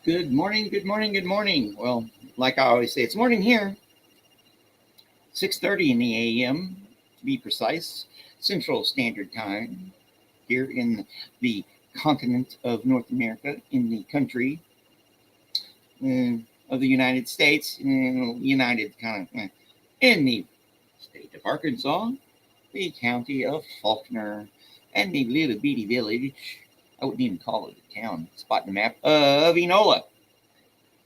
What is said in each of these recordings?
Good morning, good morning, good morning. Well, like I always say, it's morning here. 6:30 in the a.m. to be precise, Central Standard Time here in the continent of North America, in the country of the United States, United kind of in the state of Arkansas, the county of Faulkner, and the little bitty village. I wouldn't even call it a town. Spot in the map of Enola.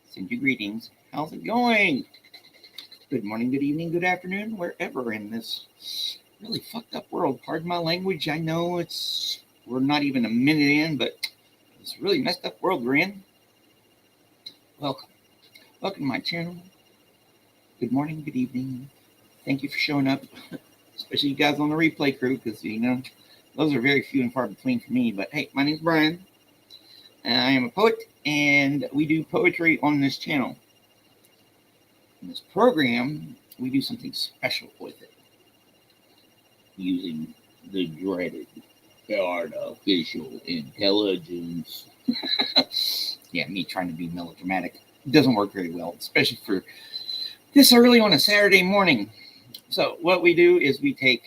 Send you greetings. How's it going? Good morning, good evening, good afternoon, wherever in this really fucked up world. Pardon my language. I know we're not even a minute in, but it's a really messed up world we're in. Welcome. Welcome to my channel. Good morning, good evening. Thank you for showing up, especially you guys on the replay crew, because, those are very few and far between for me. But hey, my name's Brian, and I am a poet, and we do poetry on this channel. In this program, we do something special with it, using the dreaded artificial intelligence. Yeah, me trying to be melodramatic. It doesn't work very well, especially for this early on a Saturday morning. So what we do is we take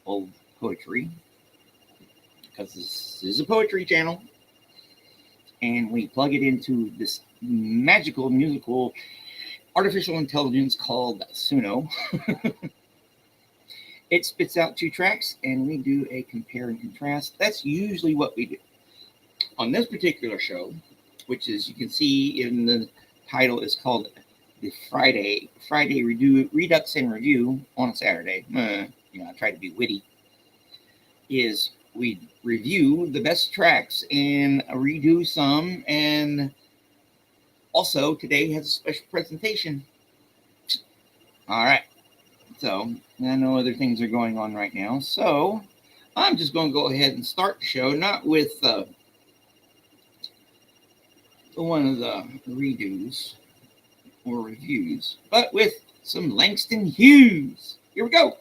old poetry, because this is a poetry channel, and we plug it into this magical musical artificial intelligence called Suno. It spits out 2 tracks, and we do a compare and contrast. That's usually what we do. On this particular show, which, as you can see in the title, is called the Friday Redux and Review on a Saturday. I try to be witty. Is we review the best tracks and redo some, and also today has a special presentation. All right, so I know other things are going on right now, so I'm just going to go ahead and start the show, not with one of the redos or reviews, but with some Langston Hughes. Here we go.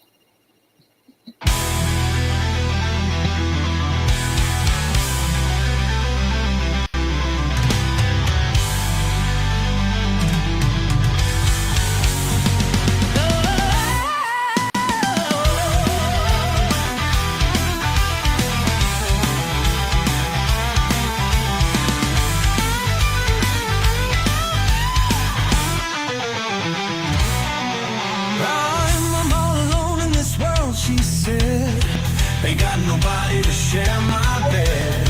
Ain't got nobody to share my bed.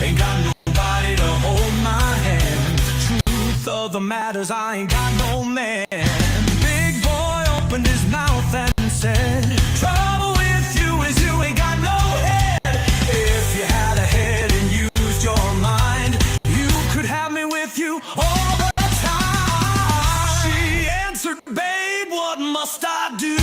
Ain't got nobody to hold my hand. The truth of the matters, I ain't got no man. The big boy opened his mouth and said, trouble with you is you ain't got no head. If you had a head and used your mind, you could have me with you all the time. She answered, babe, what must I do?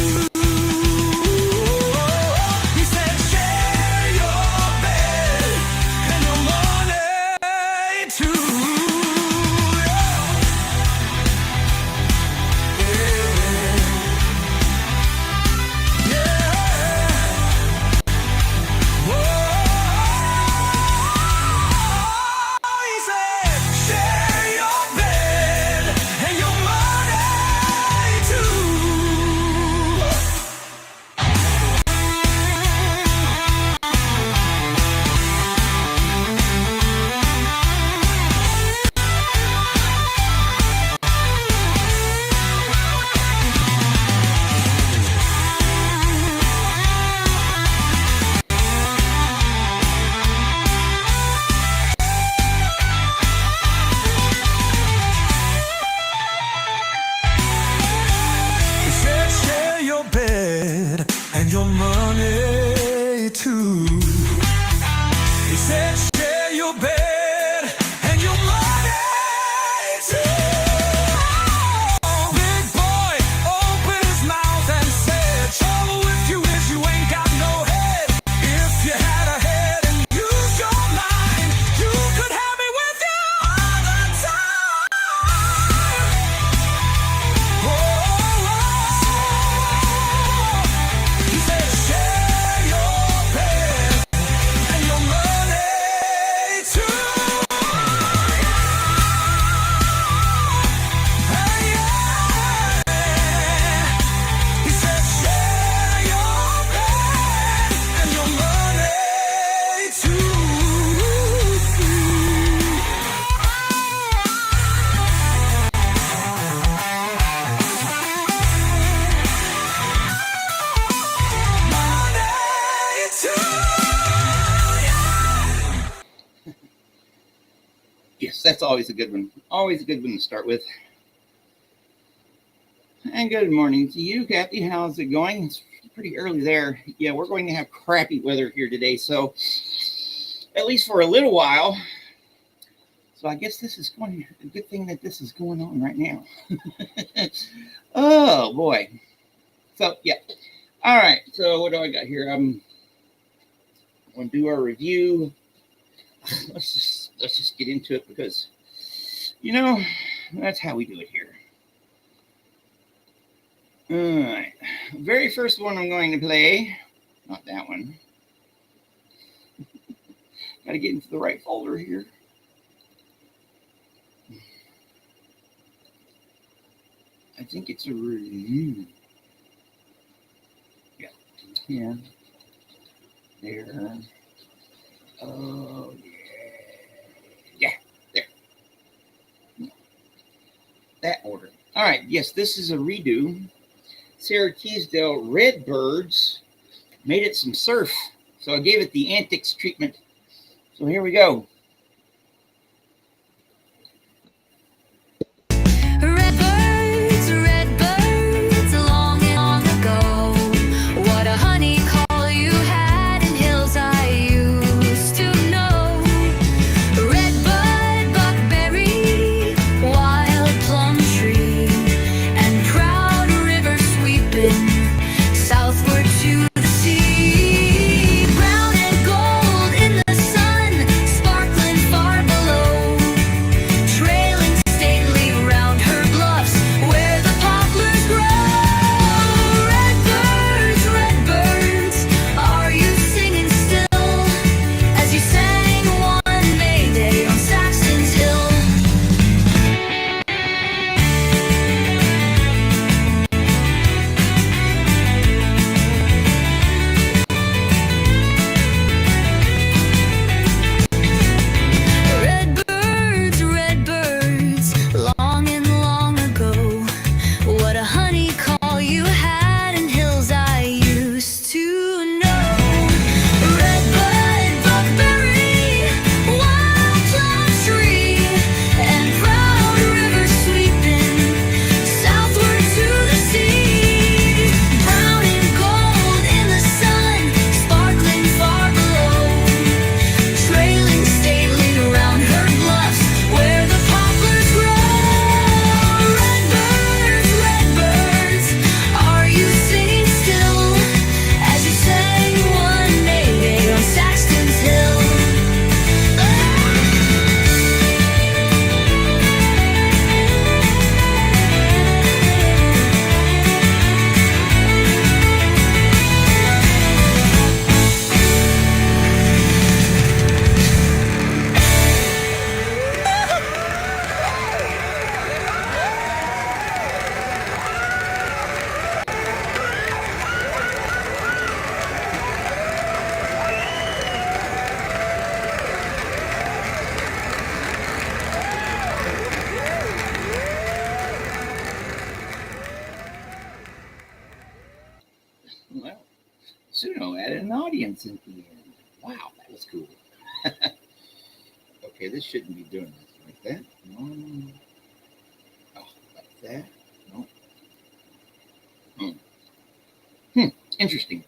Your money too. He said, share your bed and your money too. Big boy opened his mouth and said, trouble with you is you ain't got no head. If you had a head and used your mind, you could have me with you all the time. He said, share your bed and your money too. Yes, that's always a good one. Always a good one to start with. And good morning to you, Kathy. How's it going? It's pretty early there. Yeah, we're going to have crappy weather here today, so at least for a little while. So I guess this is going. A good thing that this is going on right now. Oh boy. So yeah. All right. So what do I got here? I'm going to do our review. Let's just get into it because that's how we do it here. All right. Very first one I'm going to play. Not that one. Got to get into the right folder here. I think it's a review. Yeah. Yeah. There. Oh, yeah. Yeah, there. That order. All right. Yes, this is a redo. Sarah Teasdale Redbirds made it some surf. So I gave it the antics treatment. So here we go. Well, Suno added an audience at the end. Wow, that was cool. Okay, this shouldn't be doing this like that. No. Oh, like that. No. Interesting.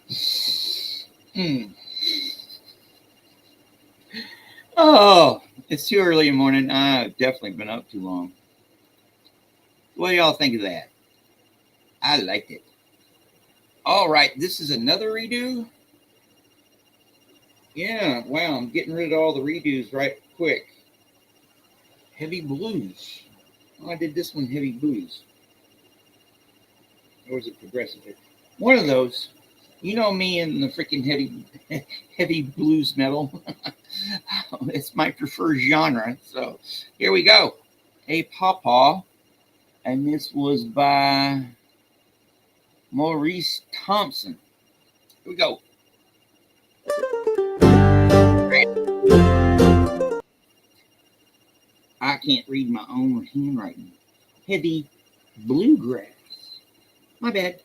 Oh, it's too early in the morning. I've definitely been up too long. What do y'all think of that? I liked it. All right, this is another redo. Yeah, wow, I'm getting rid of all the redos right quick. Heavy blues. Oh, I did this one heavy blues. Or was it progressive? One of those. You know me and the freaking heavy blues metal. It's my preferred genre. So here we go. A Pawpaw. And this was by Maurice Thompson. Here we go. I can't read my own handwriting. Heavy bluegrass. My bad.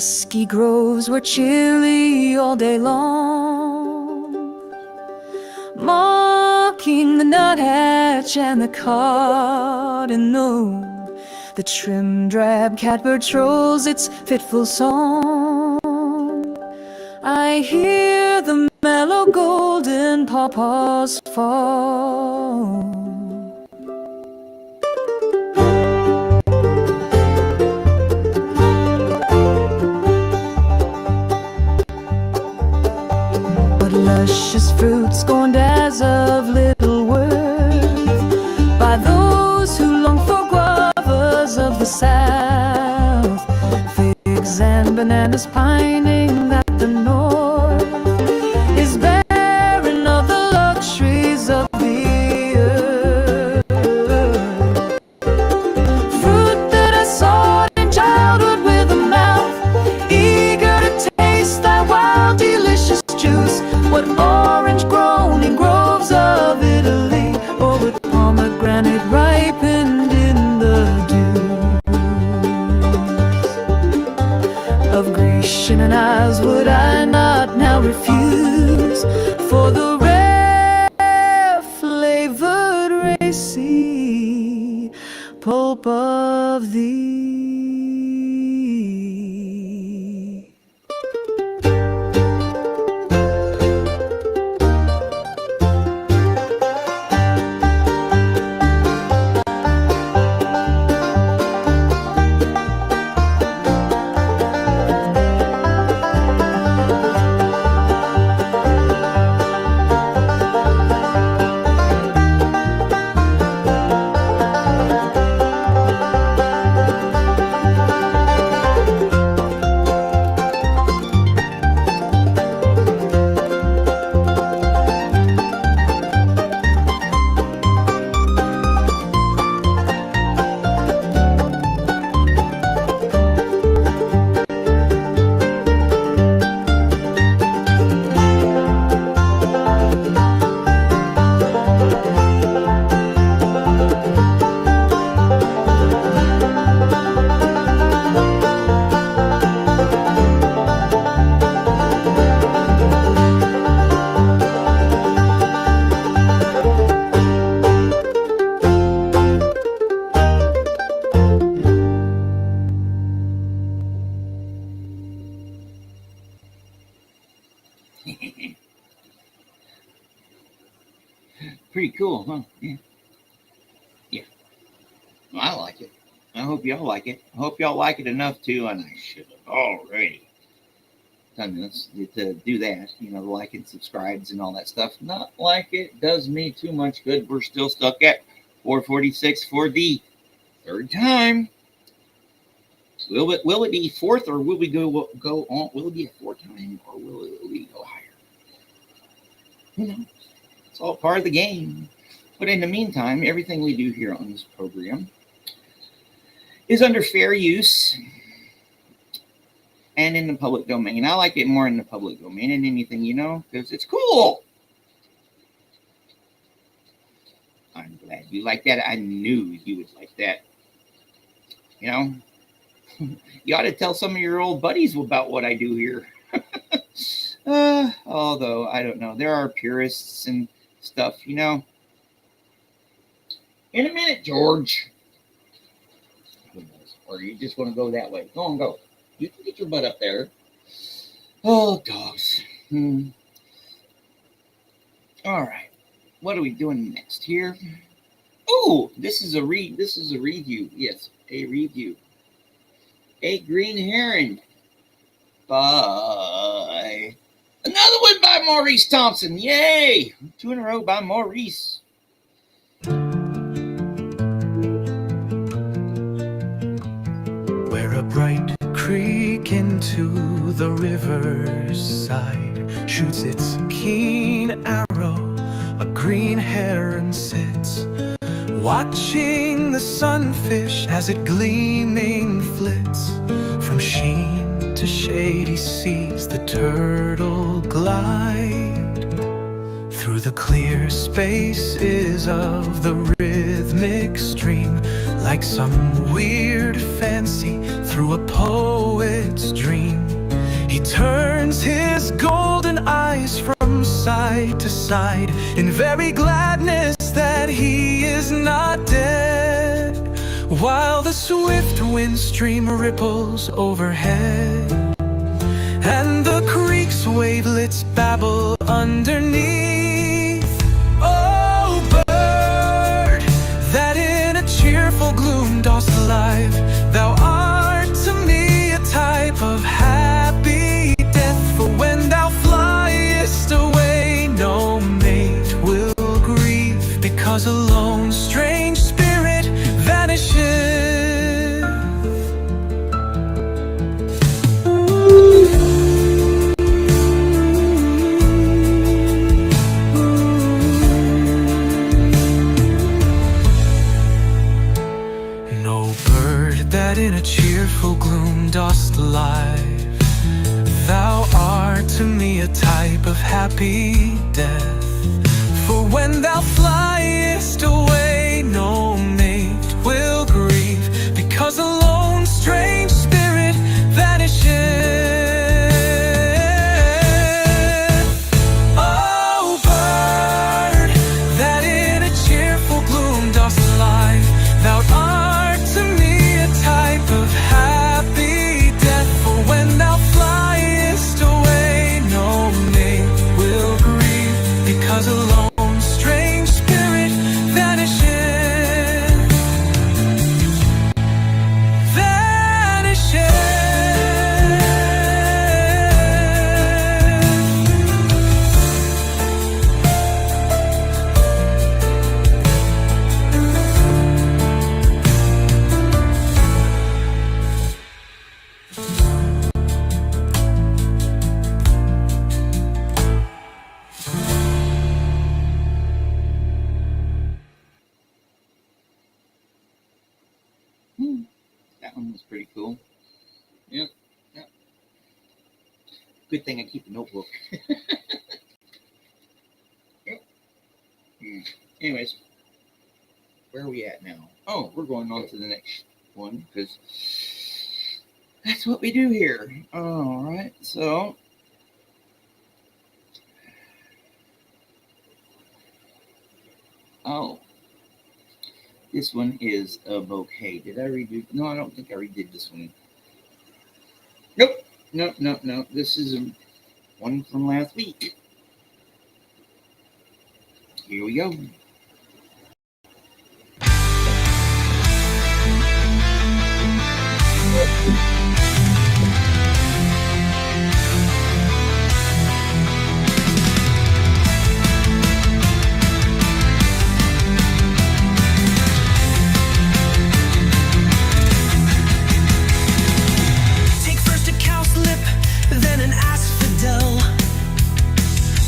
Musky groves were chilly all day long, mocking the nuthatch and the cardinal. The trim drab catbird trolls its fitful song. I hear the mellow golden pawpaws fall. But luscious fruit scorned as of little worth by those who long for guavas of the south, figs and bananas pining that the north is barren of the luxuries of the earth. Fruit that I sought in childhood with a mouth eager to taste that wild delicious juice. What orange grown in groves of Italy, or what pomegranate ripened in the dews of Grecian Isles would I not now refuse for the rare flavored racy pulp of thee. Pretty cool, huh? Yeah. Yeah. Well, I like it. I hope y'all like it. I hope y'all like it enough too, and I should have already done this to do that. You know, like and subscribes and all that stuff. Not like it does me too much good. We're still stuck at 446 for the third time. Will it be fourth, or will we go on? Will it be a fourth time, or will we go higher? You know, it's all part of the game. But in the meantime, everything we do here on this program is under fair use and in the public domain. I like it more in the public domain than anything, you know, because it's cool. I'm glad you like that. I knew you would like that. You know, you ought to tell some of your old buddies about what I do here. Although, I don't know. There are purists and stuff, you know. In a minute, George. Who knows? Or you just want to go that way. Go on, go. You can get your butt up there. Oh, dogs. All right. What are we doing next here? Oh, this is a review. Yes, a review. A Green Heron by another one by Maurice Thompson. Yay! 2 in a row by Maurice. Where a bright creek into the river's side shoots its keen arrow, a green heron sits, watching the sunfish as it gleaming flits. From sheen to shade he sees the turtle glide through the clear spaces of the rhythmic stream, like some weird fancy through a poet's dream. He turns his golden eyes from side to side in very gladness that he is not dead, while the swift wind stream ripples overhead and the creek's wavelets babble underneath. Oh, bird, that in a cheerful gloom dost alive, thou art to me a type of happy death. For when thou fliest away, no mate will grieve, because a lone strange spirit vanishes. That in a cheerful gloom dost alive, thou art to me a type of happy death. For when thou fliest away, no mate will grieve, because a lone strange spirit vanishes. Oh, bird, that in a cheerful gloom dost alive, thou art to me type of happy death. For when thou fliest away, no mate will grieve, because a lone strange spirit vanishes. That one was pretty cool. Yep. Good thing I keep a notebook. Yep. Anyways, where are we at now? Oh, we're going on to the next one, because that's what we do here. All right, so this one is a bouquet. Did I redo? No, I don't think I redid this one. Nope. No. This is one from last week. Here we go.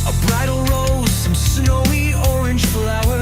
A bridal rose, some snowy orange flowers.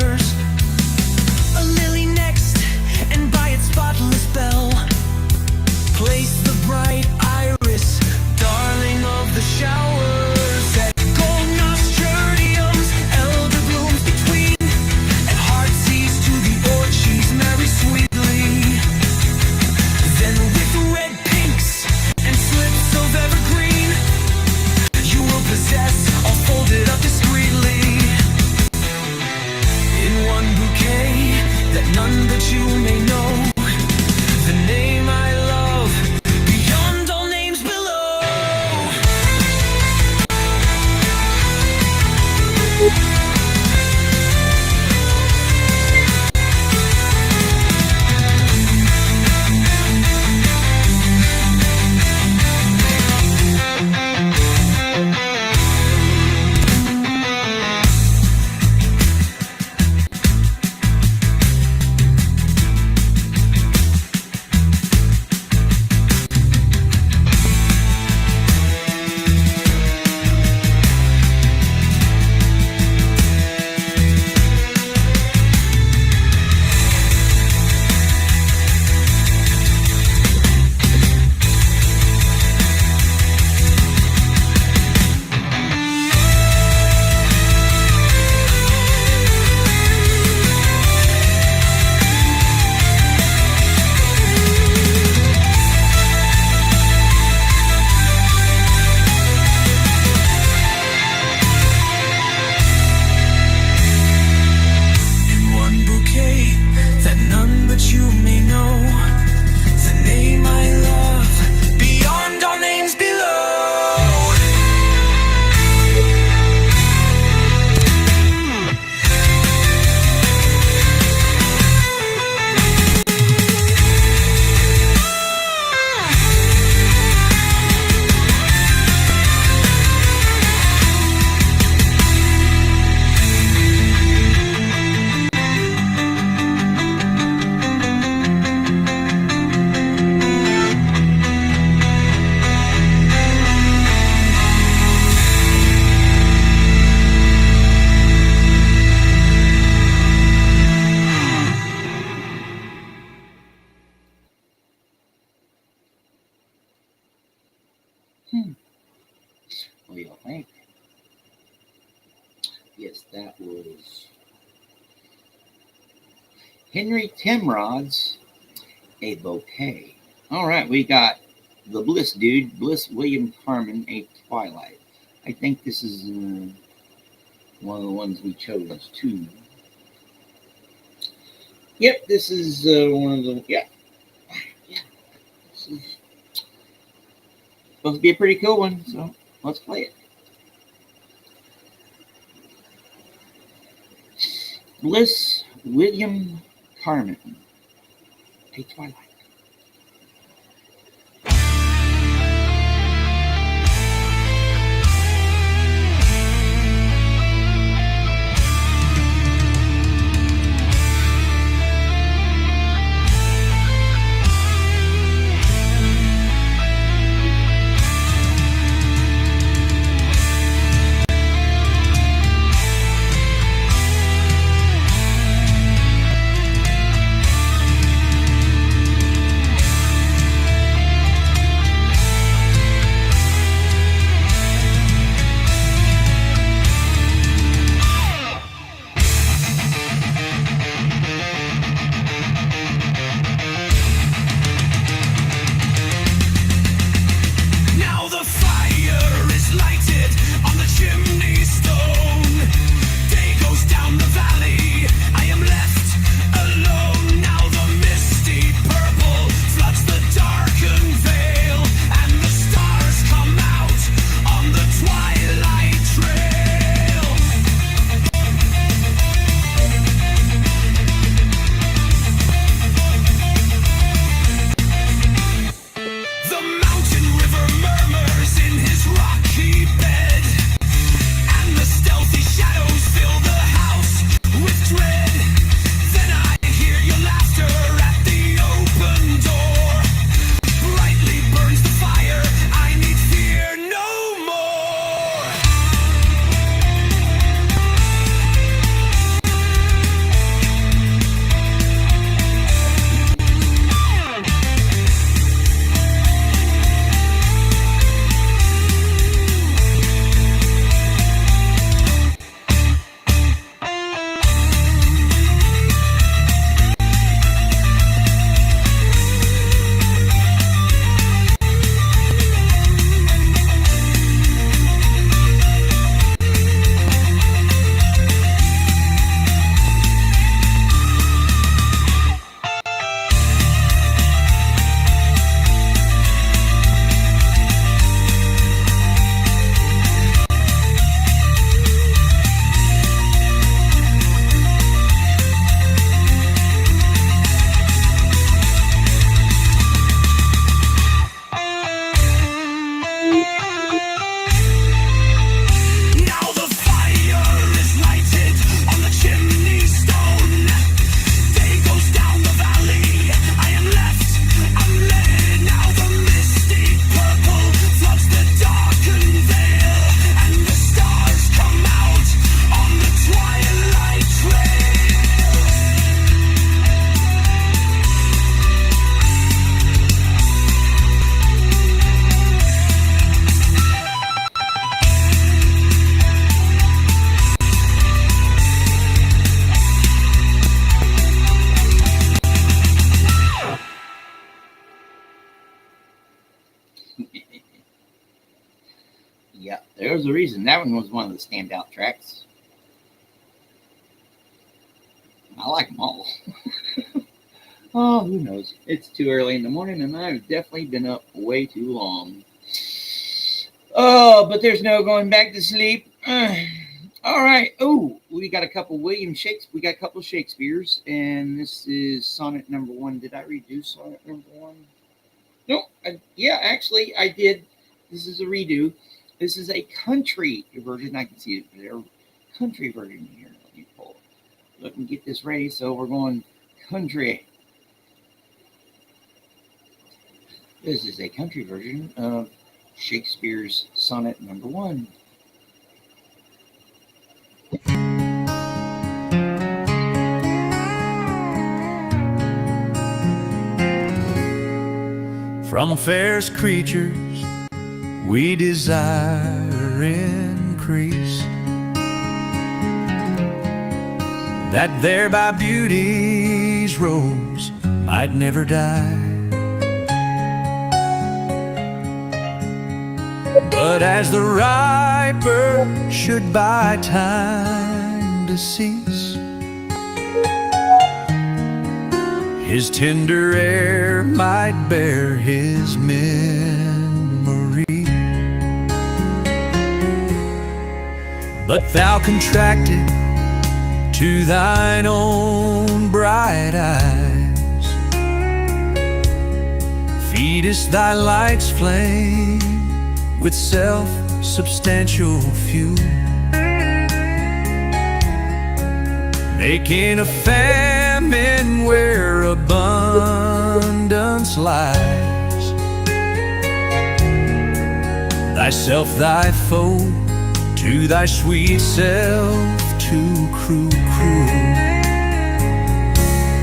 What do y'all think? Yes, that was Henry Timrod's A Bouquet. All right, we got the Bliss dude, Bliss William Carmen, A Twilight. I think this is one of the ones we chose too. Yep, this is one of the, yeah. This is supposed to be a pretty cool one, so let's play it. Bliss William Carmen, A Twilight. Yeah, there's a reason. That one was one of the standout tracks. I like them all. Oh, who knows? It's too early in the morning, and I've definitely been up way too long. Oh, but there's no going back to sleep. All right. Oh, we got a couple William Shakespeare. We got a couple of Shakespeare's, and this is sonnet number 1. Did I redo sonnet number 1? No. Yeah, actually, I did. This is a redo. This is a country version. I can see it there. Country version here. Let me pull. Let me get this ready. So we're going country. This is a country version of Shakespeare's sonnet number 1. From fairest creatures we desire increase, that thereby beauty's rose might never die. But as the riper should by time decease, his tender air might bear his memory. But thou contracted to thine own bright eyes, feedest thy light's flame with self-substantial fuel, making a famine where abundance lies. Thyself thy foe, to thy sweet self too cruel.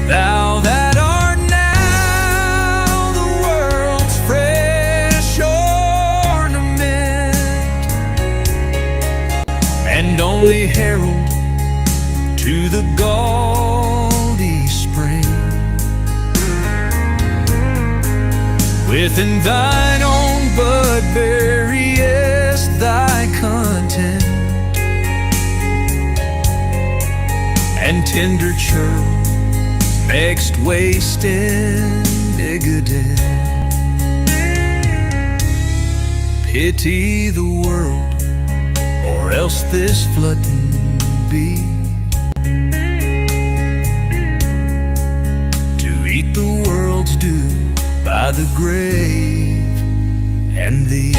Thou that art now the world's fresh ornament, and only herald to the gaudy spring, within thine own bud buryest thy content, and tender churl mixed waste indignant. Pity the world, or else this flooding be, to eat the world's due by the grave and thee.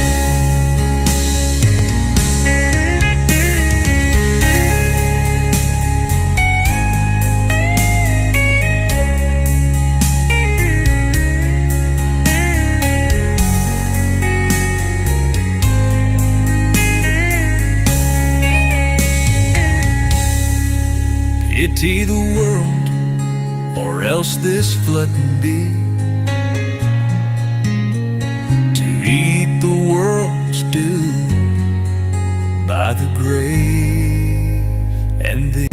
Pity the world, or else this flooding be, to eat the world's due by the grave and thee.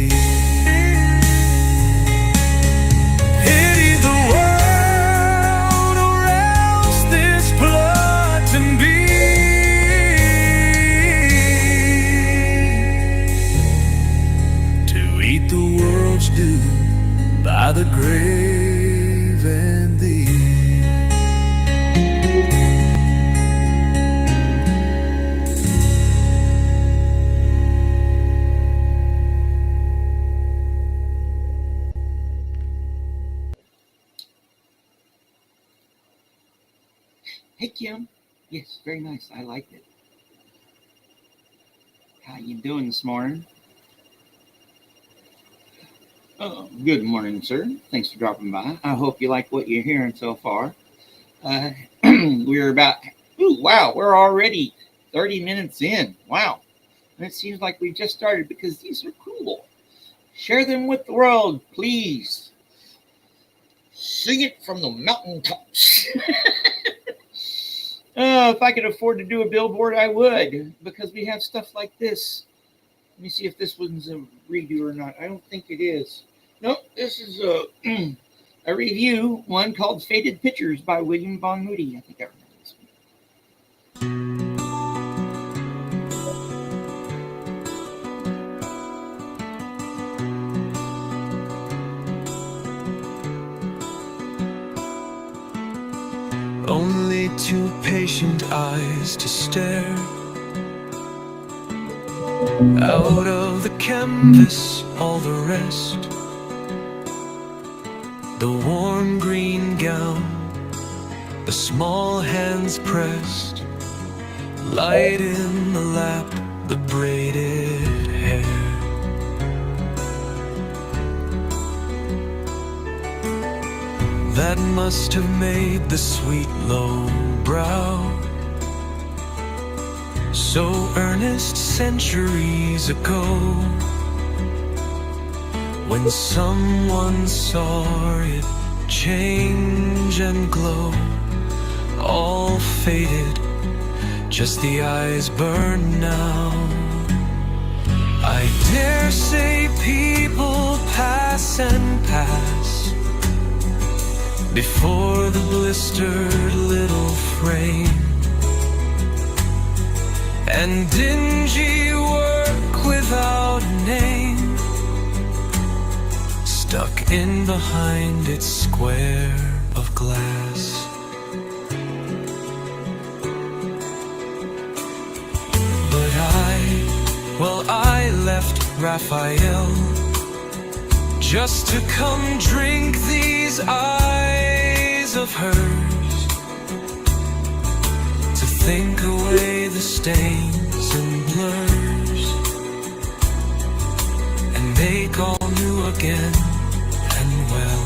Pity the world, or else this flooding be, to eat the world's due by the grave and thee. Hey, Kim. Yes, very nice. I liked it. How you doing this morning? Good morning, sir. Thanks for dropping by. I hope you like what you're hearing so far. We're about, wow, we're already 30 minutes in. Wow. And it seems like we just started because these are cool. Share them with the world, please. Sing it from the mountaintops. If I could afford to do a billboard, I would, because we have stuff like this. Let me see if this one's a redo or not. I don't think it is. Nope, this is a review, one called Faded Pictures by William Vaughn Moody. I think I remember this one. Only two patient eyes to stare out of the canvas, all the rest. The warm green gown, the small hands pressed, light in the lap, the braided hair. That must have made the sweet low brow so earnest centuries ago, when someone saw it change and glow, all faded just the eyes burn now. I dare say people pass and pass before the blistered little frame, and dingy work without a name, stuck in behind its square of glass. But I left Raphael just to come drink these eyes of hers, to think away the stains and blurs, and make all new again and well.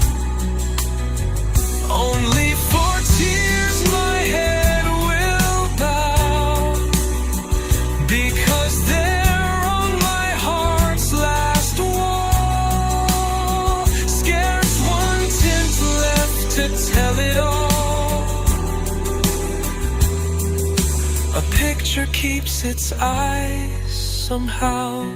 Only for tears my head will bow, because they're on my heart's last wall. Scarce one tint left to tell it all. A picture keeps its eyes somehow.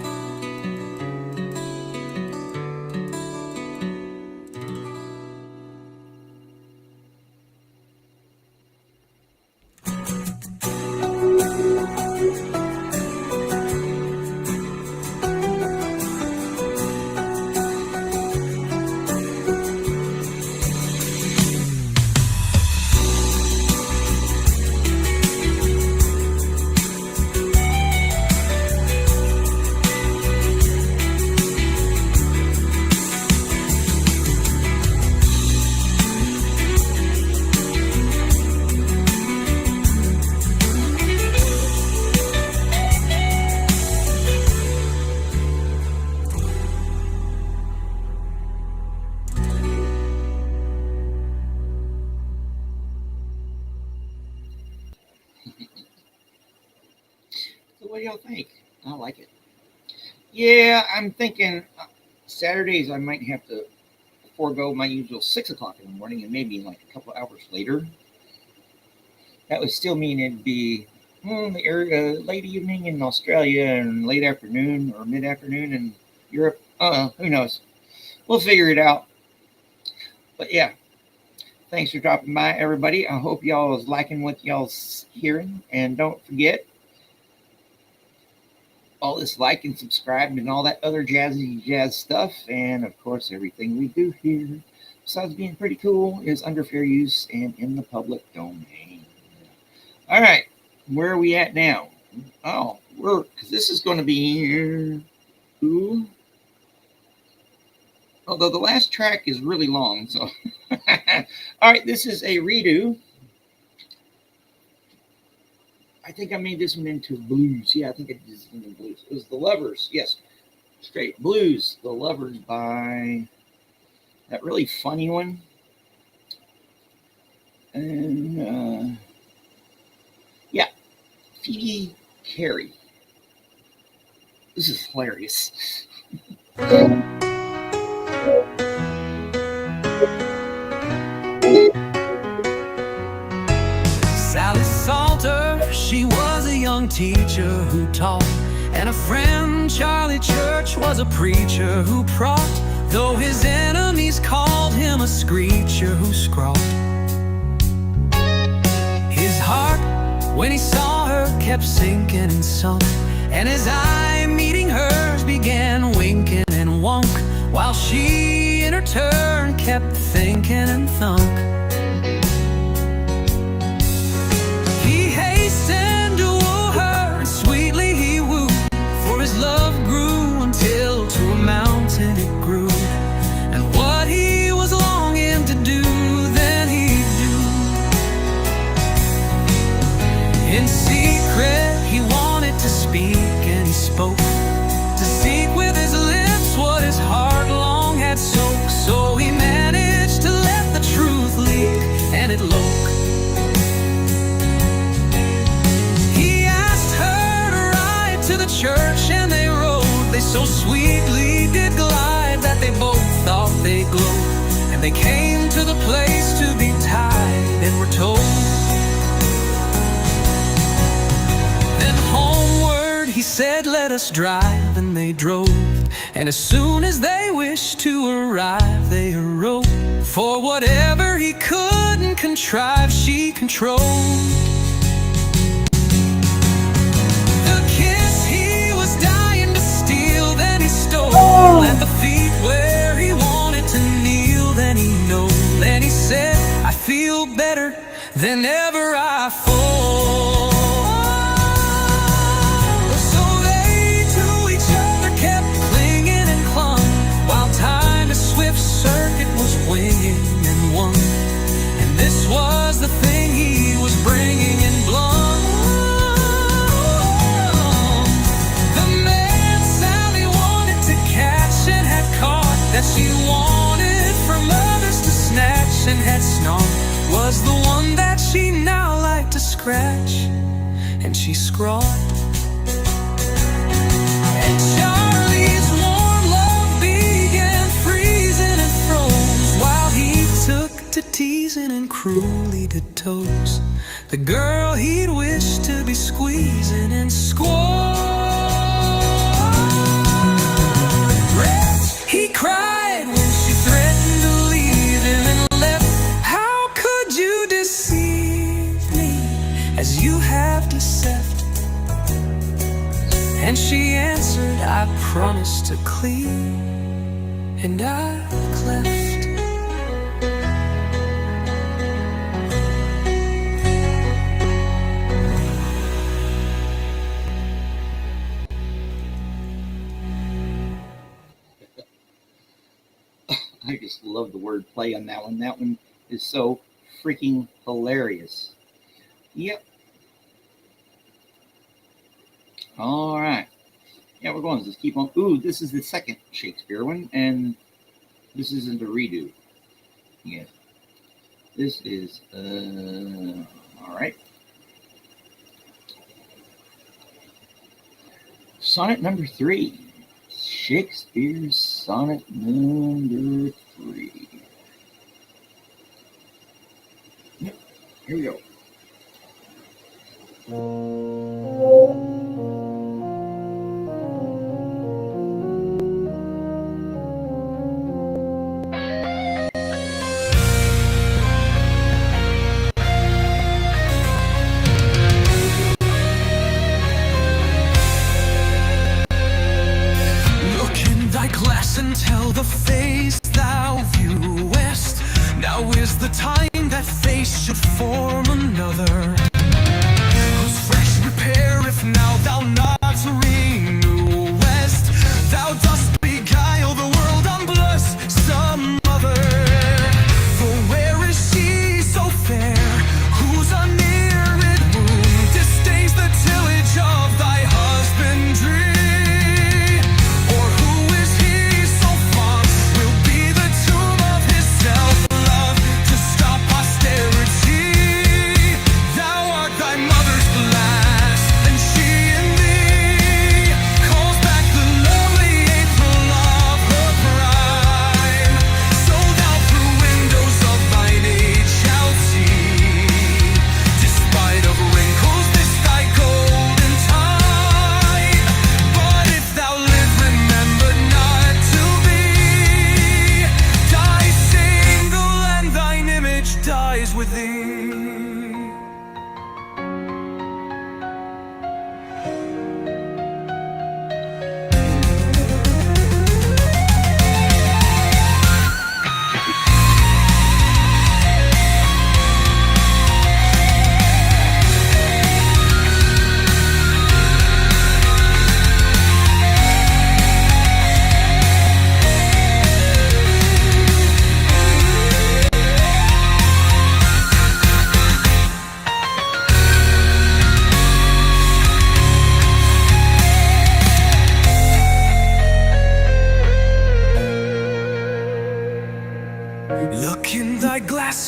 So what do y'all think? I like it. Yeah, I'm thinking Saturdays I might have to forego my usual 6 o'clock in the morning and maybe like a couple hours later. That would still mean it'd be the area, late evening in Australia and late afternoon or mid-afternoon in Europe. Who knows? We'll figure it out. But yeah, thanks for dropping by, everybody. I hope y'all is liking what y'all's hearing. And don't forget, all this like and subscribe and all that other jazzy jazz stuff. And of course, everything we do here, besides being pretty cool, is under fair use and in the public domain. All right, where are we at now? Oh, because this is going to be, although the last track is really long, so. All right, this is a redo. I think I made this one into blues. Yeah, I think I did this into blues. It was The Lovers. Yes, straight blues. The Lovers by that really funny one. And yeah, Phoebe Carey. This is hilarious. Sally Salter, she was a young teacher who taught, and a friend, Charlie Church, was a preacher who praught, though his enemies called him a screecher who scrawled. His heart, when he saw her, kept sinking and sunk, and his eye meeting hers began winking and wonk, while she in her turn kept thinking and thunk. He hastened to woo her, and sweetly he wooed, for his love grew until to a mountain it grew, and what he was longing to do, then he'd do. In secret he wanted to speak, and he spoke, to seek with his lips what his heart long had soaked. So he managed to let the truth leak, and it loke. He asked her to ride to the church, and they rode. They so sweetly did glide that they both thought they glowed, and they came to the place to be tied, and were told, said, let us drive, and they drove. And as soon as they wished to arrive, they arose. For whatever he couldn't contrive, she controlled. The kiss he was dying to steal, then he stole. At the feet where he wanted to kneel, then he knelt. Then he said, I feel better than ever I fall. So they to each other kept clinging and clung, while time, a swift circuit, was winging and won. And this was the thing he was bringing in blood. The man Sally wanted to catch and had caught, that she wanted from others to snatch and had snarled, was the one that she now liked to scratch, and she scrawled. And Charlie's warm love began freezing and froze, while he took to teasing and cruelly to toes the girl he'd wished to be squeezing and squawk. He cried when she threatened to leave him and left. How could you deceive me as you have deceived? And she answered, I promised to cleave, and I cleft. I just love the word play on that one. That one is so freaking hilarious. Yep. All right. Yeah, we're going to just keep on. Ooh, this is the second Shakespeare one, and this isn't a redo. Yeah. This is, all right. Sonnet number 3. Shakespeare's Sonnet number 3. Yep, here we go. And tell the face thou viewest, now is the time that face should form another, whose fresh repair if now thou not renewest, thou dost beguile the world unbless some other. For where is she so fair, whose unneared moon disdains the tillage of thy husbandry?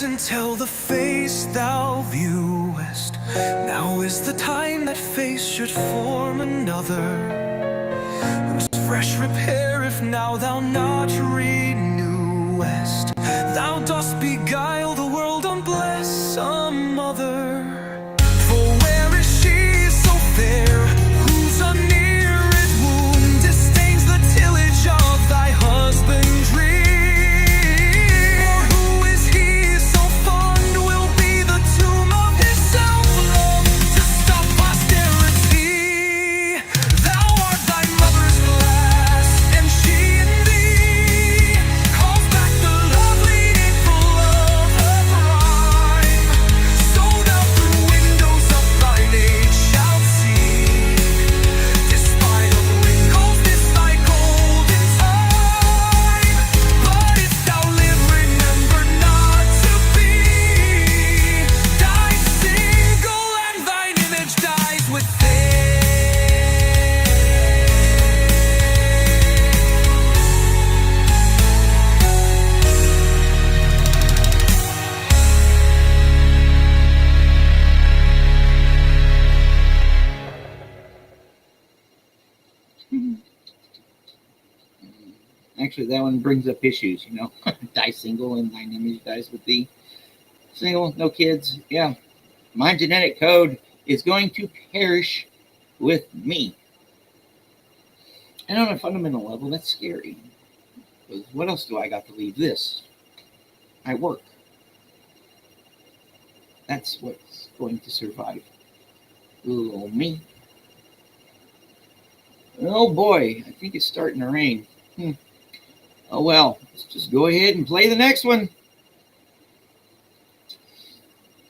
Until the face thou viewest, now is the time that face should form another, whose fresh repair if now thou not renewest, thou dost beguile the world unbless some other. For where is she so fair, whose unnear Actually, that one brings up issues, you know. Die single and thine image dies with thee. Single, no kids. Yeah. My genetic code is going to perish with me. And on a fundamental level, that's scary. Because what else do I got to leave this? I work. That's what's going to survive. Little me. Oh boy, I think it's starting to rain. Oh well, let's just go ahead and play the next one.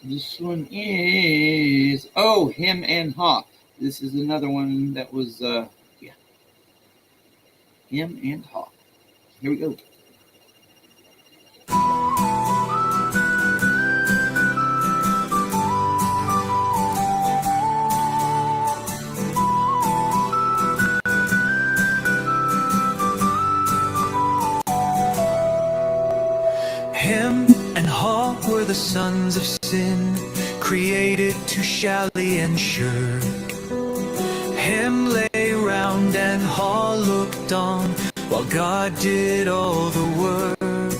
This one is, Him and Ha. This is another one that was, Him and Ha. Here we go. Him and Ha were the sons of sin, created to shally and shirk. Him lay round and Ha looked on, while God did all the work.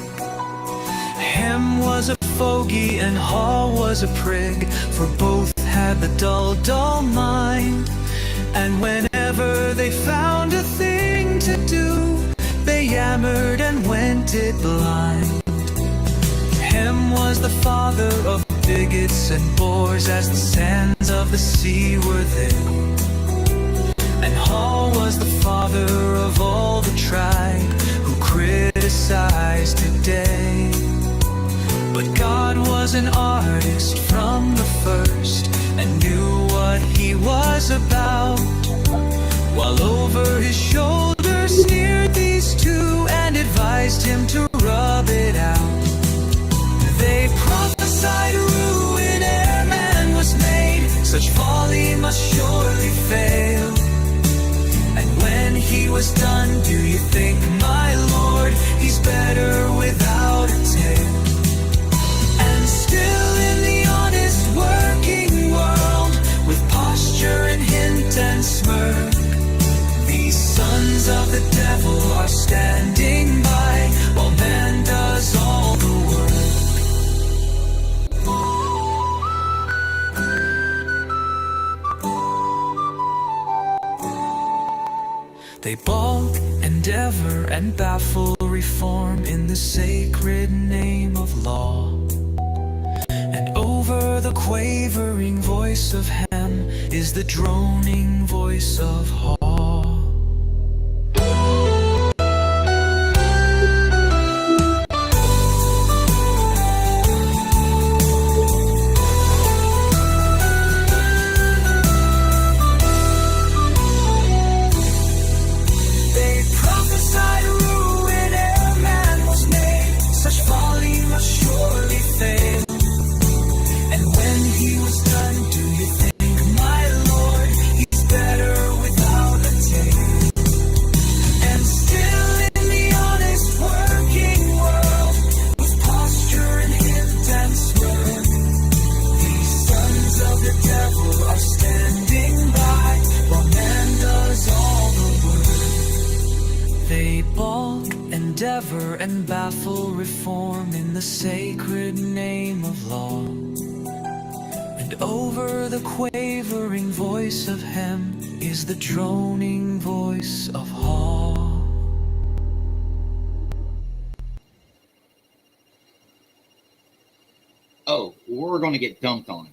Him was a fogey and Ha was a prig, for both had the dull, dull mind. And whenever they found a thing to do, they yammered and went it blind. Him was the father of bigots and bores, as the sands of the sea were they. And Ha was the father of all the tribe who criticize today. But God was an artist from the first and knew what he was about, while over his shoulder sneered these two and advised him to rub it out. They prophesied ruin ere man was made, such folly must surely fail. And when he was done, do you think, my Lord, he's better without a tail? And still in the honest working world, with posture and hint and smirk, these sons of the devil are standing by, while man does all the work. They balk, endeavor, and baffle reform in the sacred name of law. And over the quavering voice of Ham is the droning voice of Ha. Endeavor and baffle reform in the sacred name of law. And over the quavering voice of Hem is the droning voice of Ha. Oh, we're going to get dumped on.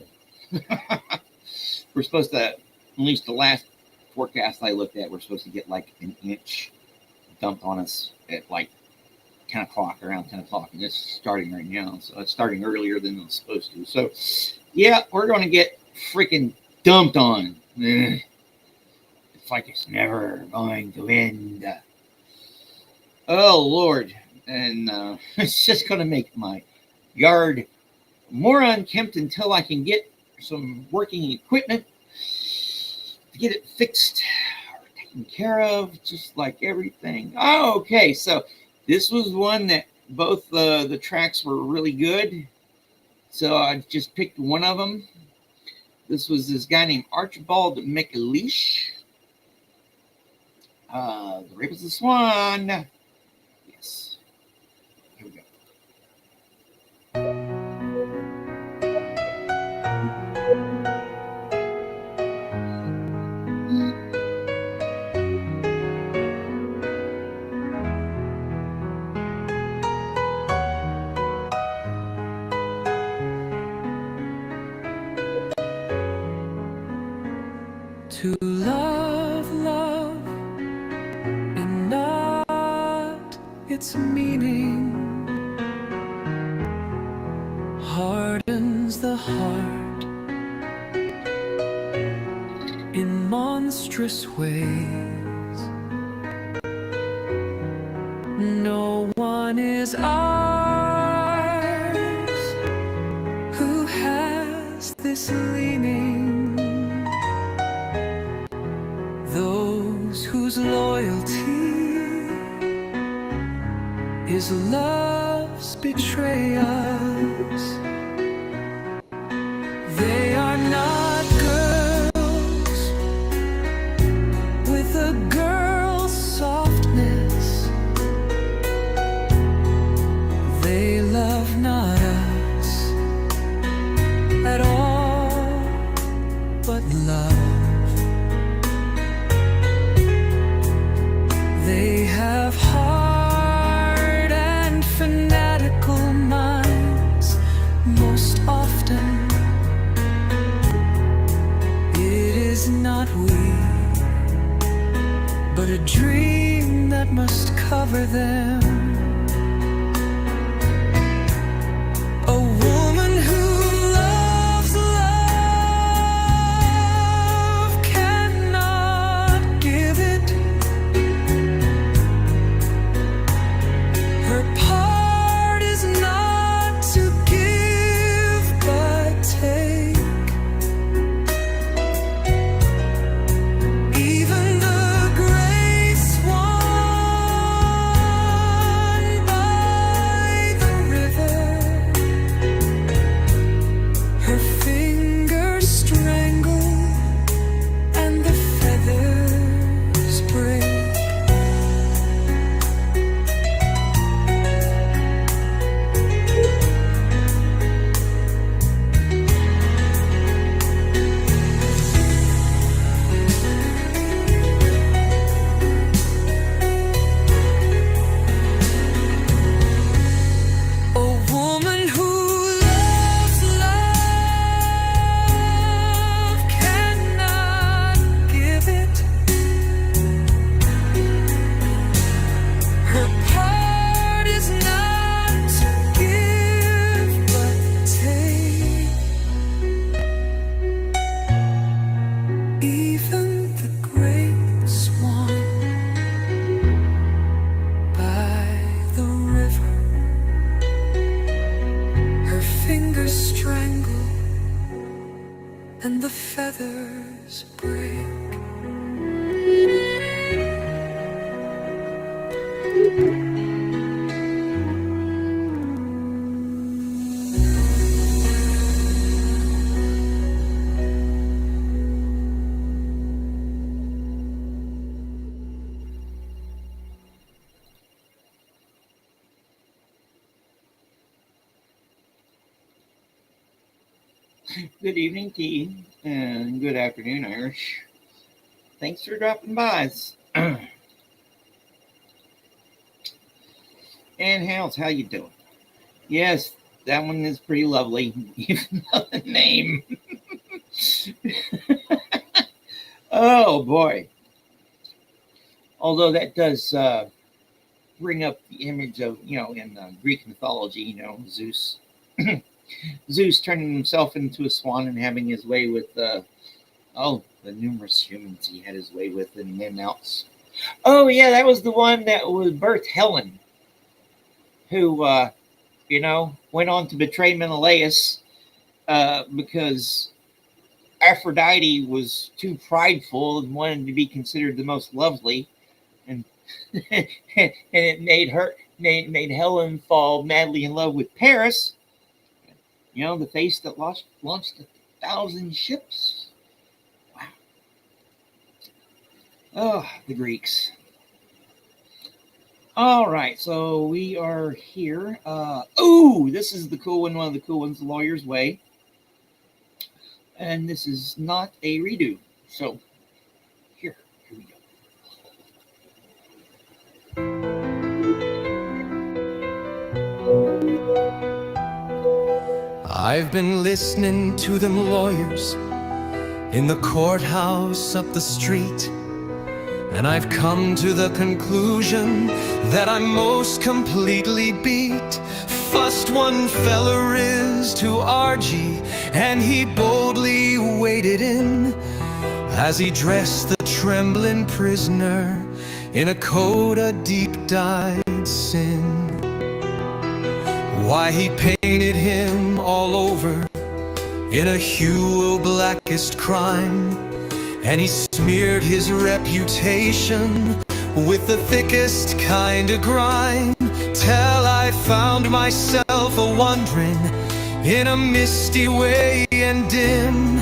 We're supposed to, at least the last forecast I looked at, we're supposed to get like an inch dumped on us at like 10 o'clock, around 10 o'clock, and it's starting right now, so it's starting earlier than it's supposed to. So yeah, we're going to get freaking dumped on. It's like it's never going to end. Oh Lord. And it's just going to make my yard more unkempt until I can get some working equipment to get it fixed or taken care of, just like everything. Oh, okay, so this was one that both the tracks were really good, so I just picked one of them. This was this guy named Archibald McLeish. The Rape of the Swan. to love, love, and not its meaning, hardens the heart in monstrous ways. No one is ours who has this leaning. Those whose loyalty is love's betray us. They are not girls with a girl's softness. They love not us at all, but love. They have hard and fanatical minds. Most often it is not we, but a dream that must cover them. A woman who loves love cannot give it. Her part is not to give but take. Even the great swan by the river, her fingers strangle and the feathers break. A woman who loves love cannot give it. Her part is not to give but take. Even the great swan by the river, her fingers strangle and the feathers break. Good evening, T, and good afternoon, Irish. Thanks for dropping by. And House, how you doing? Yes, that one is pretty lovely. Even though the name. Oh boy. Although that does bring up the image of, in Greek mythology, Zeus. Zeus turning himself into a swan and having his way with the numerous humans he had his way with and then else. Oh yeah, that was the one that was birthed Helen, who went on to betray Menelaus because Aphrodite was too prideful and wanted to be considered the most lovely, and and it made Helen fall madly in love with Paris. The face that launched 1,000 ships. Wow. Oh, the Greeks. All right, so we are here. This is the cool one of the cool ones, The Lawyer's Way. And this is not a redo. So, here we go. I've been listening to them lawyers in the courthouse up the street. And I've come to the conclusion that I'm most completely beat. Fussed one feller is to Argy, and he boldly waded in as he dressed the trembling prisoner in a coat of deep-dyed sin. Why, he painted him all over in a hue of blackest crime, and he smeared his reputation with the thickest kind of grime, till I found myself a-wondering in a misty way and dim,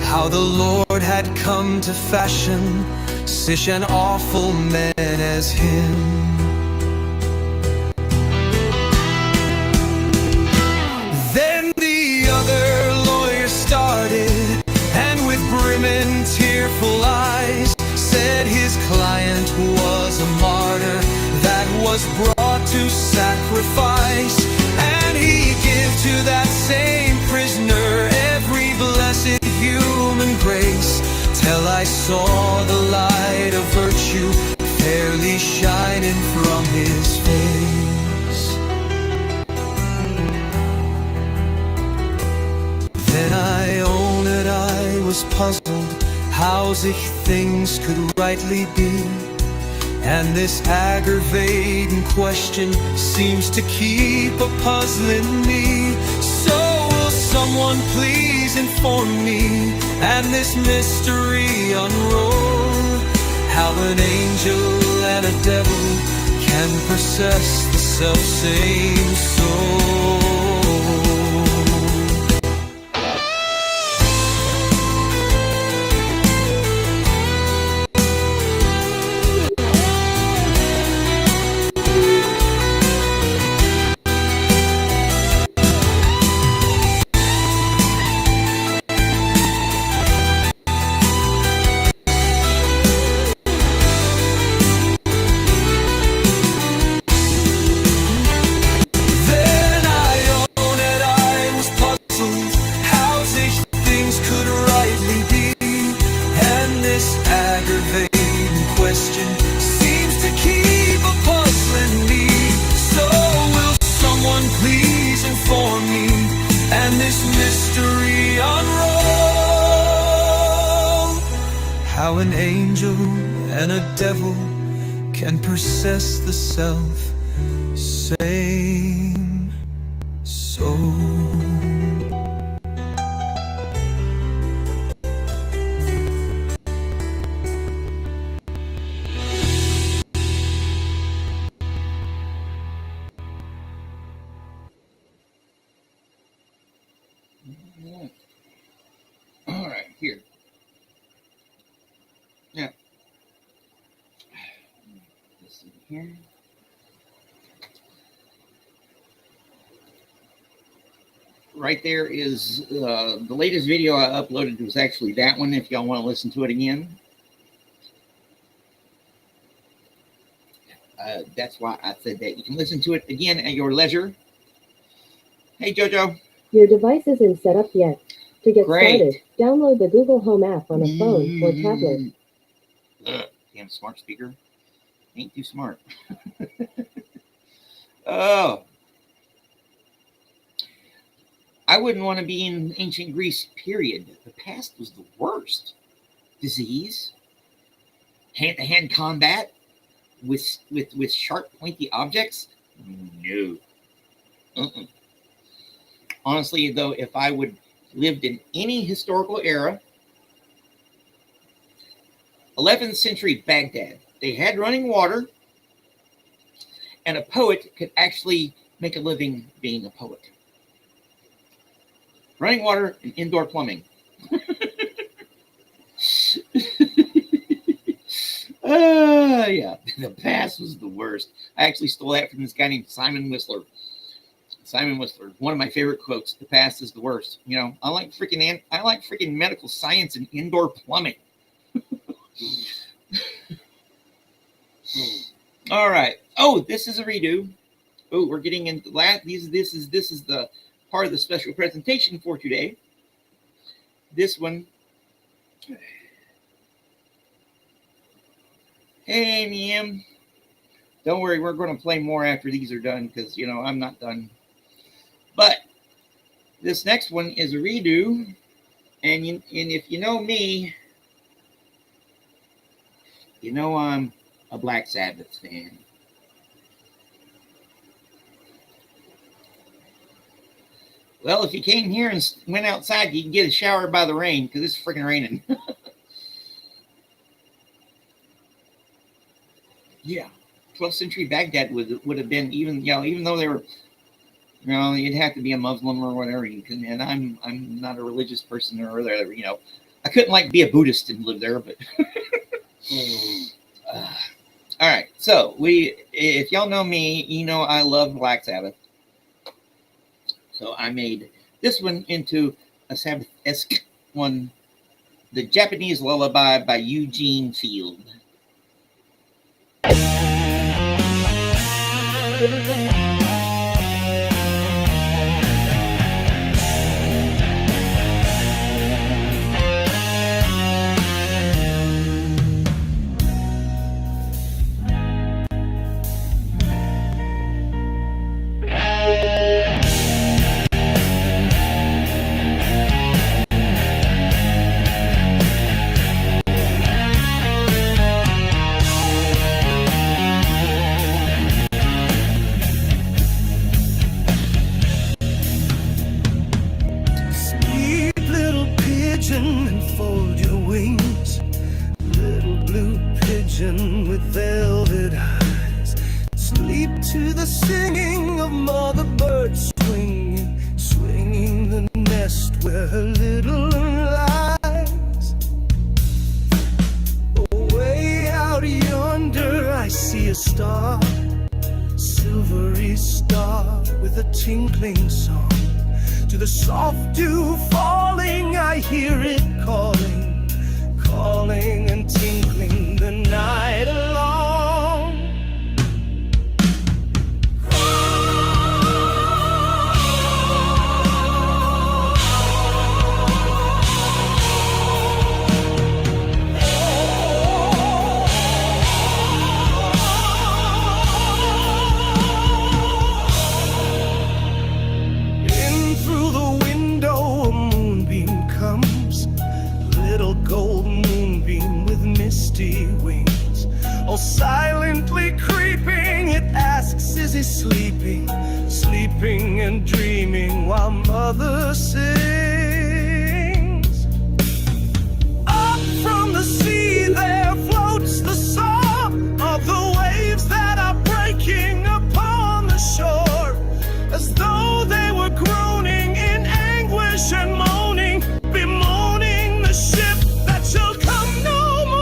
how the Lord had come to fashion such an awful man as him. Then the other lawyer started, and with brimming tearful eyes said his client was a martyr that was brought to sacrifice, and he gave to that same prisoner every blessed human grace, till I saw the light of virtue fairly shining from his face. Then I own it, I was puzzled how sich things could rightly be, and this aggravating question seems to keep a-puzzling me. So will someone please inform me, and this mystery unroll, how an angel and a devil can possess the self-same soul. How an angel and a devil can possess the self-same soul. All right, here. Yeah. This in here. Right there is the latest video I uploaded was actually that one, if y'all want to listen to it again. That's why I said that. You can listen to it again at your leisure. Hey, Jojo. Your device isn't set up yet. To get Great. started, download the Google Home app on a phone or tablet. Damn smart speaker. Ain't too smart. Oh. I wouldn't want to be in ancient Greece, period. The past was the worst. Disease, hand-to-hand combat with sharp, pointy objects? No. Honestly, though, if I would lived in any historical era, 11th century Baghdad, they had running water, and a poet could actually make a living being a poet. Running water and indoor plumbing. Yeah, the past was the worst. I actually stole that from this guy named Simon Whistler. Simon Whistler, one of my favorite quotes. The past is the worst. You know, I like freaking medical science and indoor plumbing. All right. Oh, this is a redo. Oh, we're getting into this is the part of the special presentation for today. This one Hey, Niam. Don't worry, we're going to play more after these are done because, you know, I'm not done. But this next one is a redo. And if you know me, you know I'm a Black Sabbath fan. Well, if you came here and went outside, you can get a shower by the rain because it's freaking raining. Yeah. 12th century Baghdad would have been, even though they were, you'd have to be a Muslim or whatever. You can, and I'm not a religious person or whatever. I couldn't be a Buddhist and live there, but. All right, so if y'all know me, you know I love Black Sabbath. So I made this one into a Sabbath-esque one, The Japanese Lullaby by Eugene Field. With velvet eyes, sleep to the singing of mother birds, swinging the nest where her little lies. Way out yonder I see a star, silvery star with a tinkling song. To the soft dew falling I hear it calling, calling and tinkling the night along. In through the window a moonbeam comes, little gold moonbeam with misty wings. Oh, silently creeping, it asks, is he sleeping? Sleeping and dreaming while mother sings. Up from the sea there floats the song of the waves that are breaking upon the shore, as though they were groaning in anguish and moaning, bemoaning the ship that shall come no more.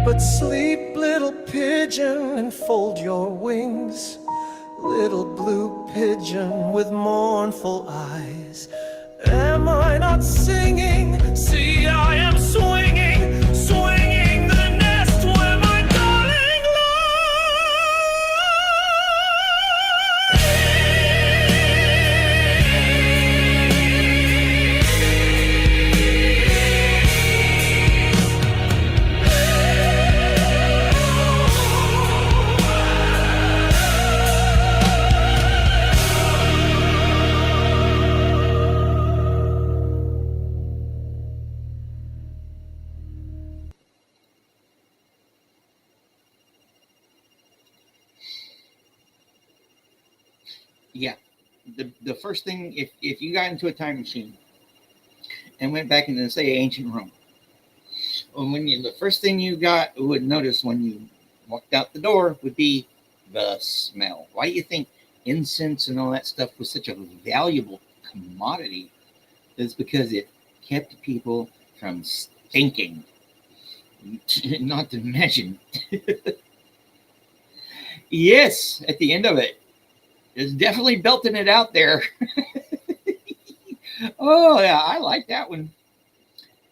But sleep, little pigeon, and fold your wings. Little blue pigeon with mournful eyes. Am I not singing? See, I am swinging, swinging the nest where my darling lies. Yeah. The first thing, if you got into a time machine and went back into, say, ancient Rome, the first thing you would notice when you walked out the door would be the smell. Why do you think incense and all that stuff was such a valuable commodity? It's because it kept people from stinking. Not to mention, yes, at the end of it, it's definitely belting it out there. Oh, yeah, I like that one.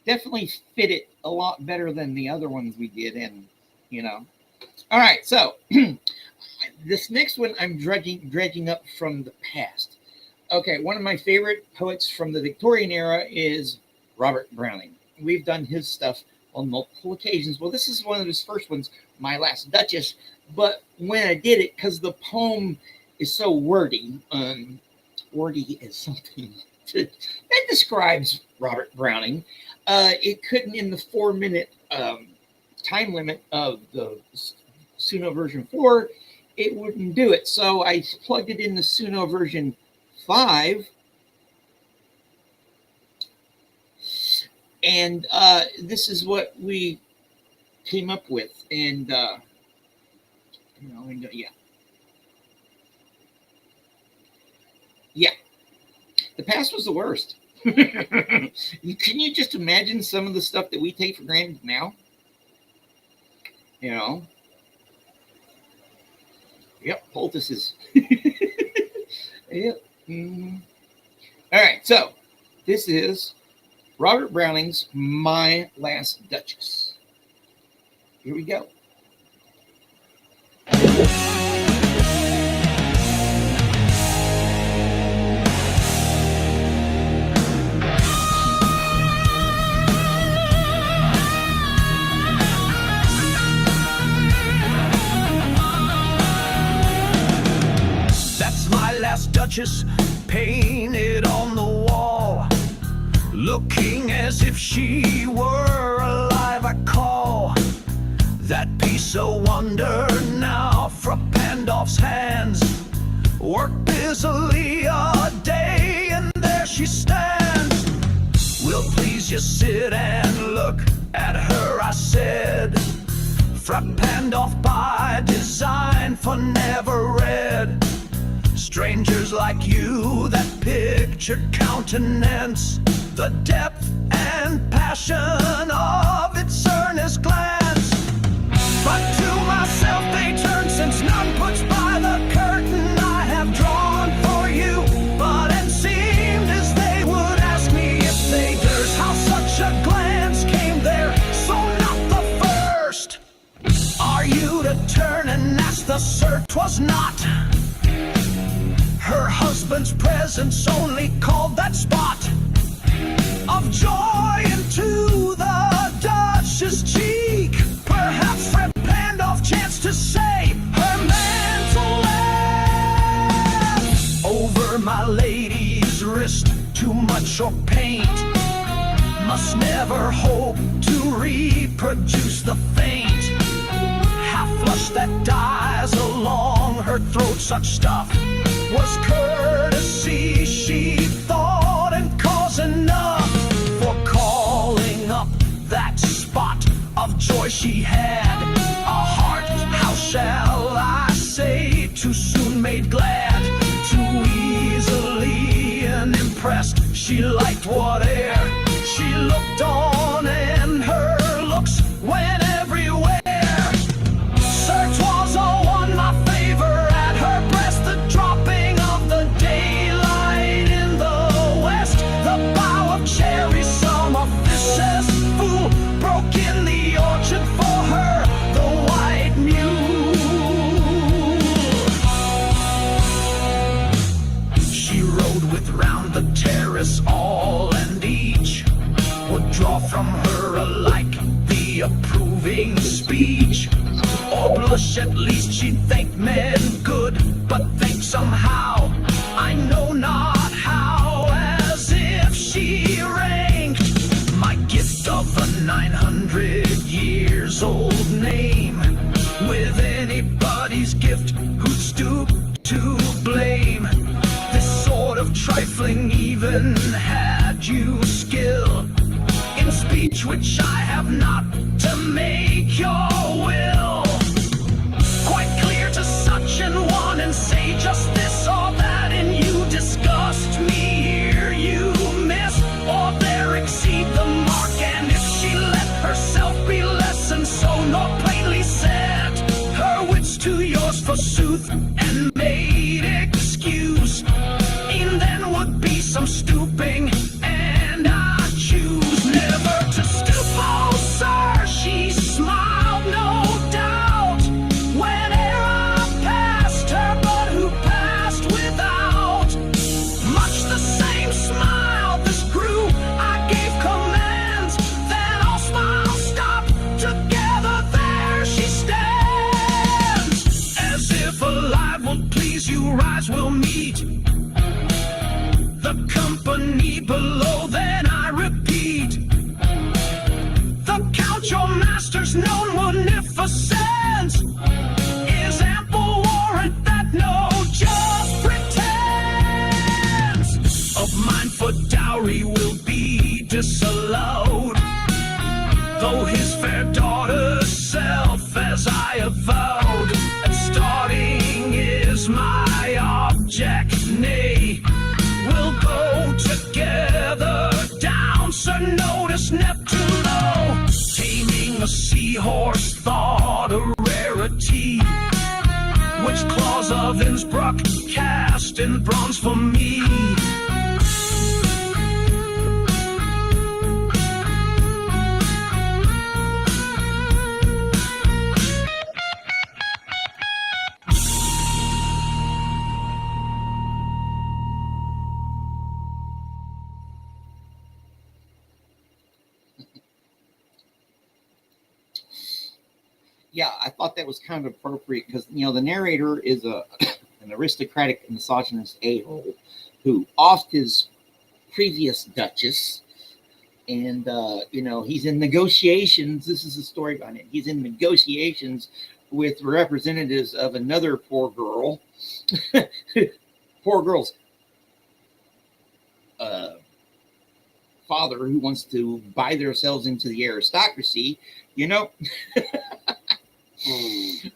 Definitely fit it a lot better than the other ones we did. And, all right, so this next one I'm dredging up from the past. Okay, one of my favorite poets from the Victorian era is Robert Browning. We've done his stuff on multiple occasions. Well, this is one of his first ones, My Last Duchess. But when I did it, because the poem is so wordy, wordy is something that describes Robert Browning. It couldn't, in the 4-minute time limit of the Suno version 4, it wouldn't do it. So I plugged it in the Suno version 5. And this is what we came up with. And, yeah. Yeah. The past was the worst. Can you just imagine some of the stuff that we take for granted now? Yep, poultices. Yep. All right, so this is Robert Browning's My Last Duchess. Here we go. That's my last Duchess, painted on the wall, looking as if she were alive. I call that piece of wonder now from Pandolf's hands. Work busily a day, and there she stands. Will please you sit and look at her, I said. From Pandolf by design, for never read. Strangers like you, that pictured countenance, the depth and passion of its earnest glance. But to myself they turn, since none puts by the curtain I have drawn for you. But it seemed as they would ask me if they durst, how such a glance came there, so not the first. Are you to turn and ask the sir? 'Twas not. Her husband's presence only called that spot of joy into the Duchess' cheek. Perhaps Fred Pandolf chanced to say her mantle left over my lady's wrist. Too much or paint must never hope to reproduce the faint half flush that dies along her throat. Such stuff was courtesy, she thought, and cause enough for calling up that spot of joy she had. A heart, how shall I say, too soon made glad, too easily unimpressed. She liked whate'er she looked on, and her looks went everywhere. Sir, 'twas all one, my favor at her breast, the dropping of the daylight in the west, the bough of cherry summer vicious fool broke in the orchard for her, the white mule. She rode with round the terrace all, and each would draw from her alike the approving speech, or blush, at least she'd think men good, but think somehow, I know not how, as if she ranked my gift of a 900 years old name with anybody's gift who'd stoop to blame. forsooth, and made excuse. And then would be some stooping, and I choose never to stoop. Oh, sir, she smiled, no doubt, whene'er I passed her, but who passed without much the same smile. This grew, I gave commands, then all smiles stopped. Together there she stands, as if alive will please you. Rise, we'll meet the company below. Then I repeat, the Count, your master's known munificence, is ample warrant that no just pretense of mine for dowry will be disallowed, though his fair daughter's self, as I avowed, and starting is my object, nay, we'll go together down, Sir Notice Neptune low. Taming a seahorse thought a rarity, which claws of Innsbruck cast in bronze for me. Yeah, I thought that was kind of appropriate because, you know, the narrator is an aristocratic misogynist a-hole who offed his previous duchess, and you know, he's in negotiations. This is the story behind it. He's in negotiations with representatives of another poor girl, poor girl's father, who wants to buy themselves into the aristocracy. You know,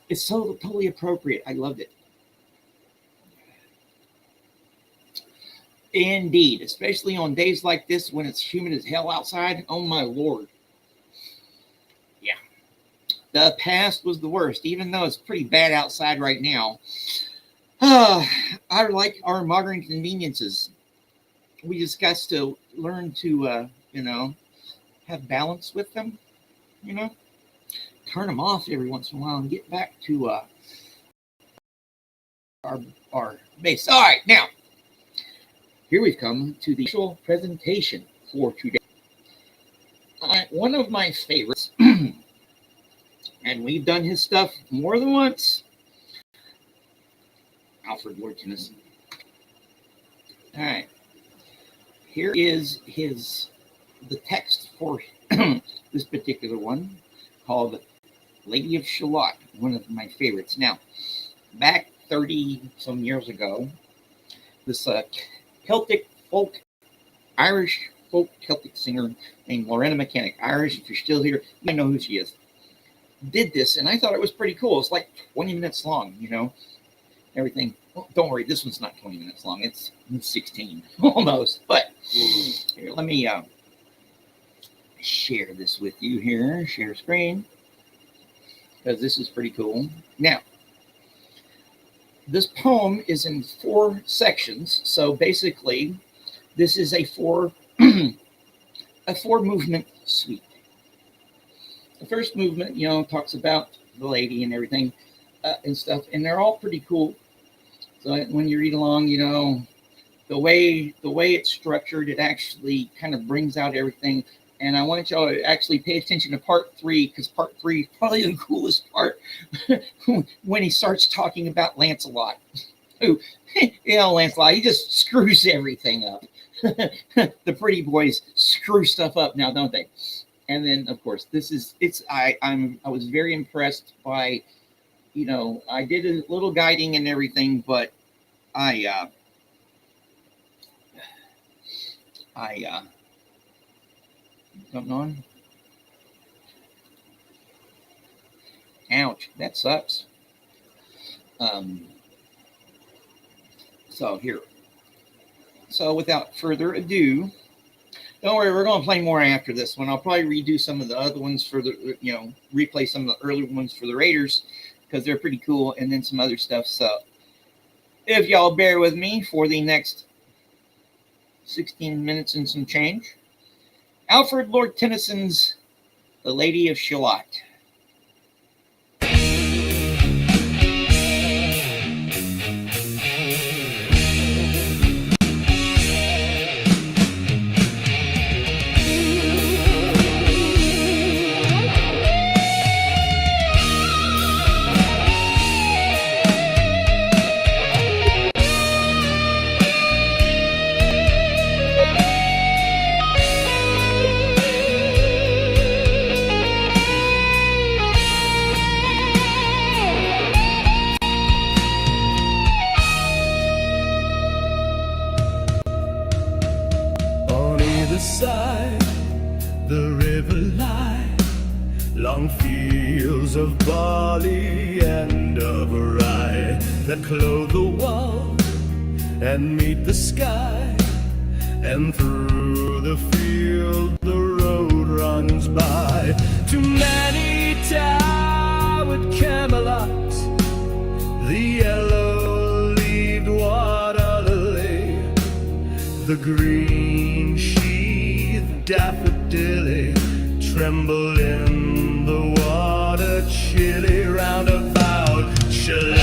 it's so totally appropriate. I loved it. Indeed, especially on days like this when it's humid as hell outside. Oh my Lord. Yeah. The past was the worst, even though it's pretty bad outside right now. I like our modern conveniences. We just got to learn to, you know, have balance with them, you know, turn them off every once in a while and get back to our base. All right, now, here we've come to the actual presentation for today. One of my favorites, and we've done his stuff more than once, Alfred Lord Tennyson. All right, here is the text for this particular one, called Lady of Shalott, one of my favorites. Now, back 30 some years ago, this Celtic folk, Irish folk Celtic singer named Lorena Mechanic, Irish, if you're still here, you know who she is, did this, and I thought it was pretty cool. It's like 20 minutes long, you know, everything. Well, don't worry, this one's not 20 minutes long. It's 16, almost. But here, let me share this with you here. Share screen, because this is pretty cool. Now, this poem is in 4 sections. So basically, this is a 4 movement suite. The first movement, you know, talks about the lady and everything and stuff, and they're all pretty cool. So when you read along, you know, the way it's structured, it actually kind of brings out everything. And I want y'all to actually pay attention to part 3, because part 3 is probably the coolest part, when he starts talking about Lancelot. Who, you know, Lancelot, he just screws everything up. The pretty boys screw stuff up now, don't they? And then, of course, I was very impressed by, you know, I did a little guiding and everything, but something on. Ouch, that sucks. So here. So without further ado, don't worry, we're going to play more after this one. I'll probably redo some of the other ones for the, you know, replay some of the early ones for the Raiders, because they're pretty cool, and then some other stuff. So if y'all bear with me for the next 16 minutes and some change, Alfred Lord Tennyson's The Lady of Shalott. Side, the river lie, long fields of barley and of rye that clothe the wall and meet the sky, and through the field the road runs by to many towered Camelot, the yellow-leaved water lily, the green daffodilly tremble in the water chilly round about Shalott.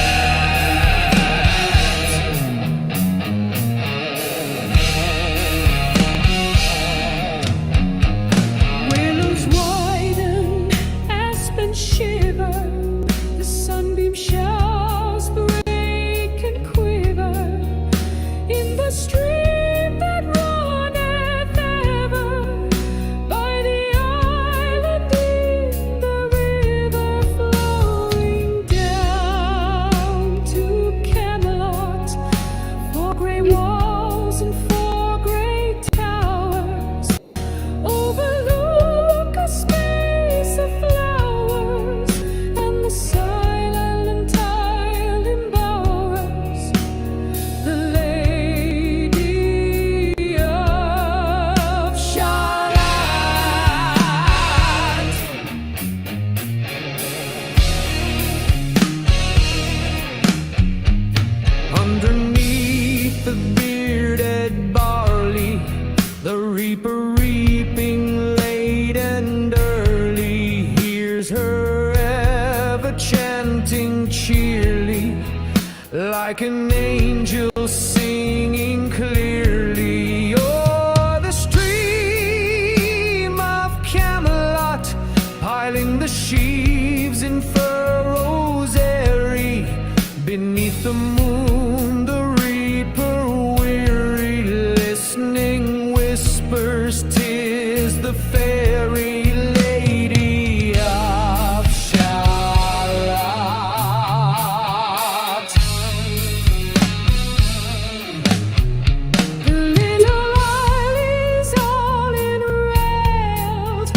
Willows widen, aspens shiver, the sunbeam showers break and quiver in the stream that runneth ever by the island in the river flowing down to Camelot. Four grey walls and four grey towers overlook a space of flowers, and the silent tile embowers the Lady of Shalott. Underneath the bearded barley, the reaper reaping late and early hears her ever chanting cheerly, like an angel singing clearly. O'er the stream of Camelot, piling the sheaves in furrows airy, beneath the moon the reaper weary, listening whispers, 'tis the fairy Lady of Shalott. The little isle is all enrailed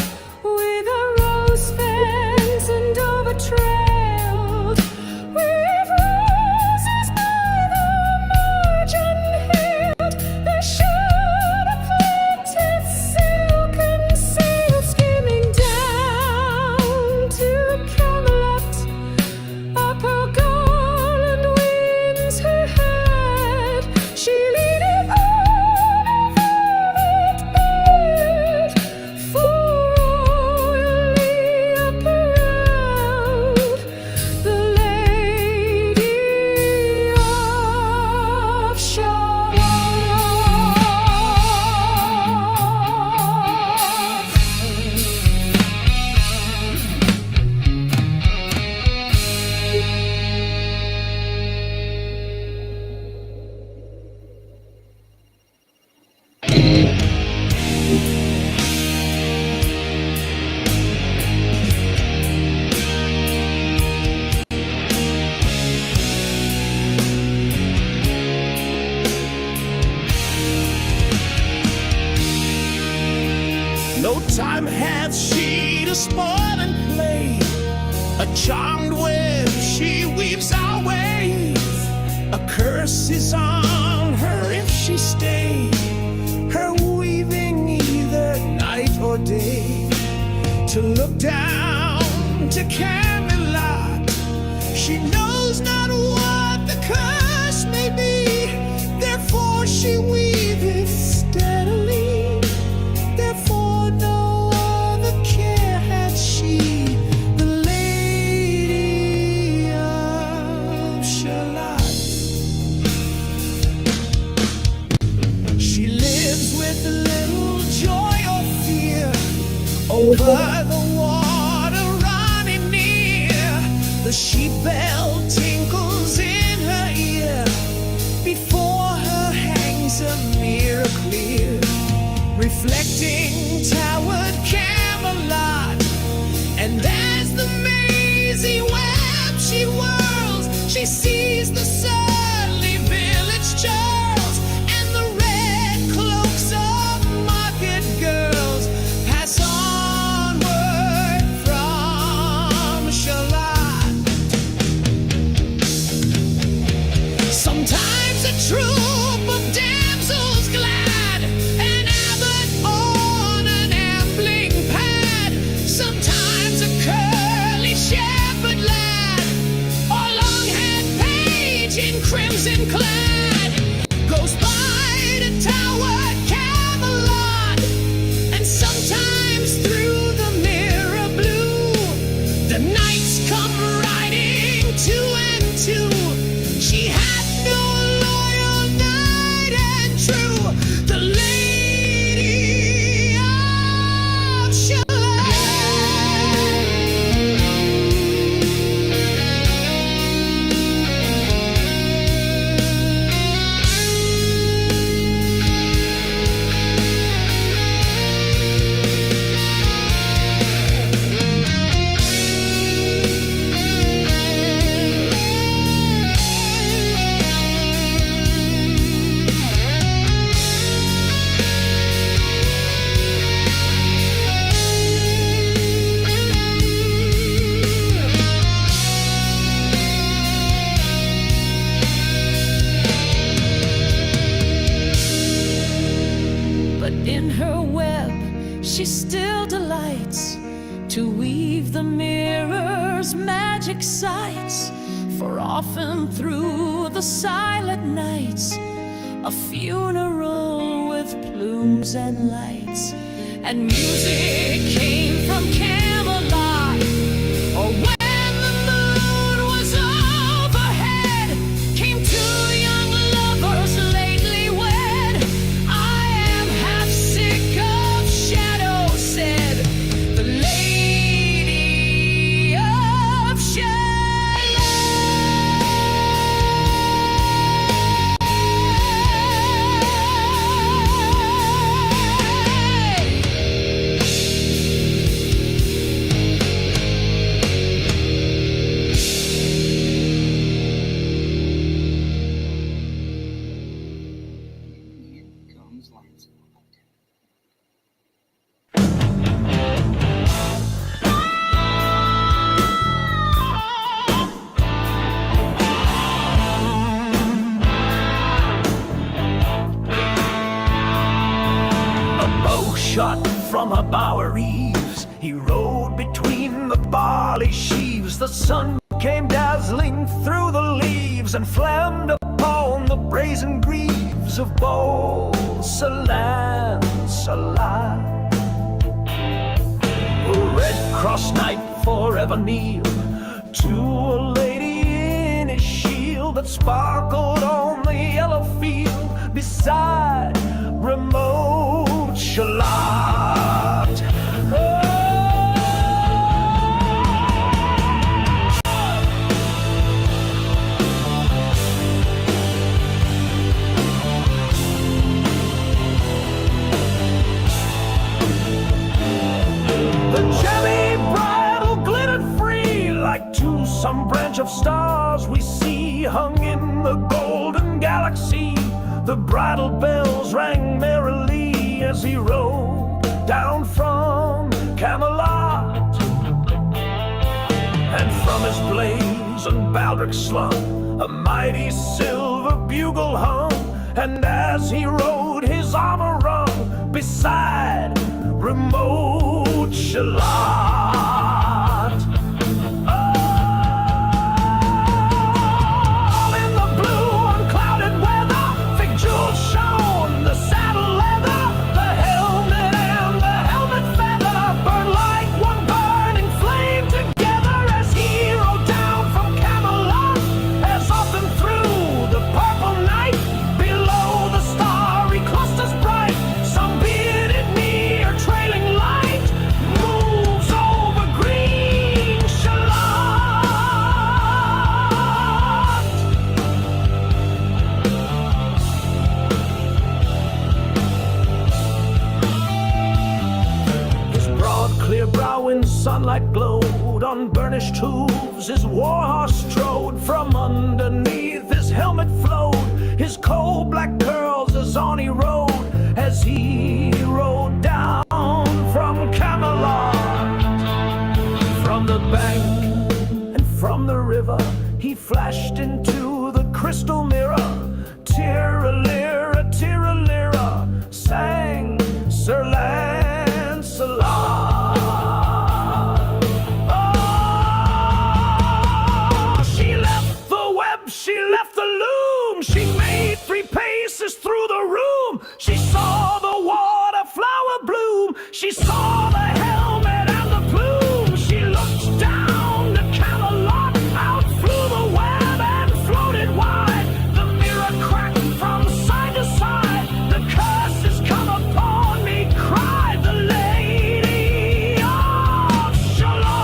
with a rose fence and overtrailed with roses by the margin held. There should a plaited silken sail skimming down to Camelot. Up her garland winds her head, she leaneth on a velvet bed, full royally apparelled, the Lady of No time hath she to spoil and play, a charmed web she weaves our ways. A curse is on her if she stay, her weaving either night or day. To look down to Camelot, she She knows not what the curse may be, therefore she weaveth steadily. Therefore no other care had she, the Lady of Shalott. She lives with little joy or fear over the water running near. The sheep bell tinkles in her ear. Before her hangs a mirror clear, reflecting towered Camelot. And as the mazy web she whirls, she sees the surly village churls and the red cloaks of market girls pass onward from Shalott. Sometimes a troop of damsels glad, an abbot on an ambling pad, sometimes a curly shepherd lad, or long-haired page in crimson clad, goes by to tower Camelot. And sometimes through the mirror blue, the knights come riding two and two. She had no loyal knight and true, the Lady of Shalott. But in her web she still delights to weave the mirror's magic sights. For often through the silent nights, a funeral with plumes and lights, and music came from Camelot. Or when the moon was overhead, came two young lovers lately wed. I am half sick of shadow, said the Lady of Here comes Lancelot. A bow shot from a bower eaves, he rode between the barley sheaves. The sun came dazzling through the leaves and flamed upon the brazen greaves of bold Sir Lancelot. A Red Cross Knight forever kneel to a lady in his shield that sparkled on the yellow field beside remote Shalott. The gemmy bridle glittered free like to some branch of stars we see hung in the golden galaxy. The bridle bells rang merrily as he rode down from Camelot. And from his blazoned baldric slung a mighty silver bugle hung. And as he rode, his armor rung beside remote Shalott. Oh! burnished hooves, his warhorse strode. From underneath his helmet flowed his coal black curls as on he rode, as he rode down from Camelot. From the bank and from the river he flashed into the crystal mirror. Tiralira, tiralira, sang Sir Lancelot. Oh, she left the web, she left the loom. She made 3 paces through the room. She saw the water flower bloom. She saw the helmet and the plume. She looked down to Camelot. Out flew the web and floated wide. The mirror cracked from side to side. The curse has come upon me, cried the Lady of Shalott.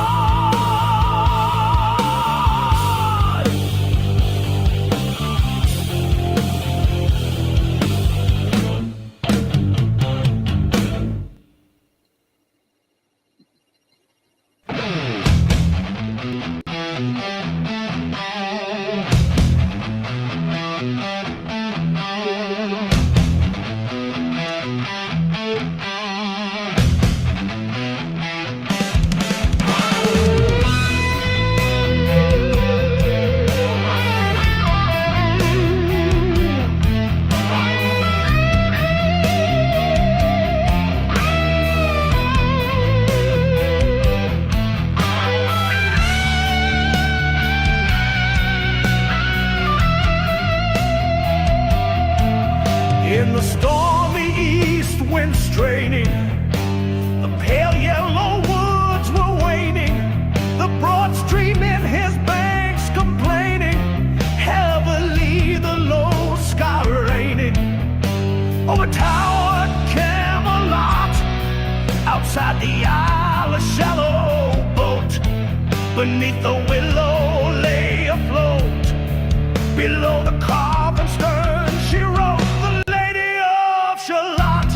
In the stormy east wind straining, the pale yellow woods were waning, the broad stream in his banks complaining, heavily the low sky raining. Over towered Camelot, outside the isle a shallow boat, beneath the willow lay afloat, below the carven stern she wrote the Lady of Shalott.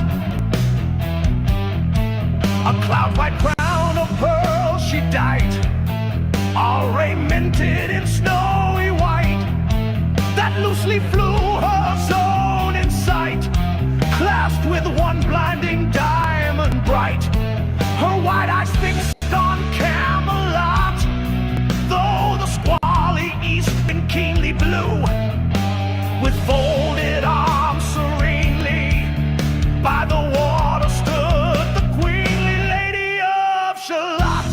A cloud white crown of pearls she dight, all raimented in snowy white, that loosely flew her zone in sight, clasped with one blinding diamond bright. Her wide eyes fixed on Camelot, though the squally east wind keenly blew, with folded arms serenely by the water stood the queenly Lady of Shalott.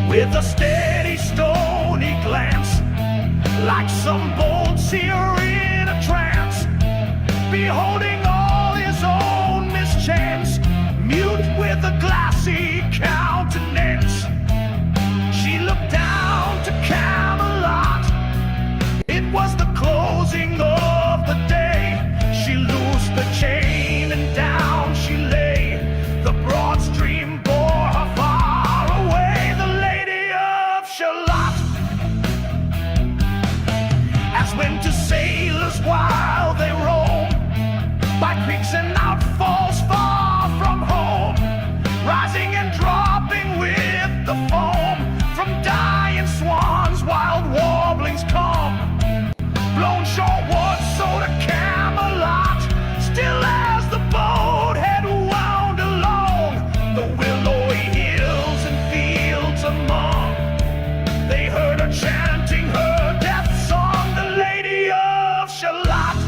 With a steady stony glance, like some bold seer in a trance, beholding all his own mischance, mute with a glassy countenance, she looked down to Camelot. It was the closing of the day. She loosed the chain and down she lay. The broad stream bore her far away, the Lady of Shalott. As when to sailors while they roam by creeks and outfalls far from home, rising and dropping with the foam from dying swans, wild warblings come, blown shoreward so to Camelot, still as the boat had wound along the willowy hills and fields among, they heard her chanting her death song, the Lady of Shalott.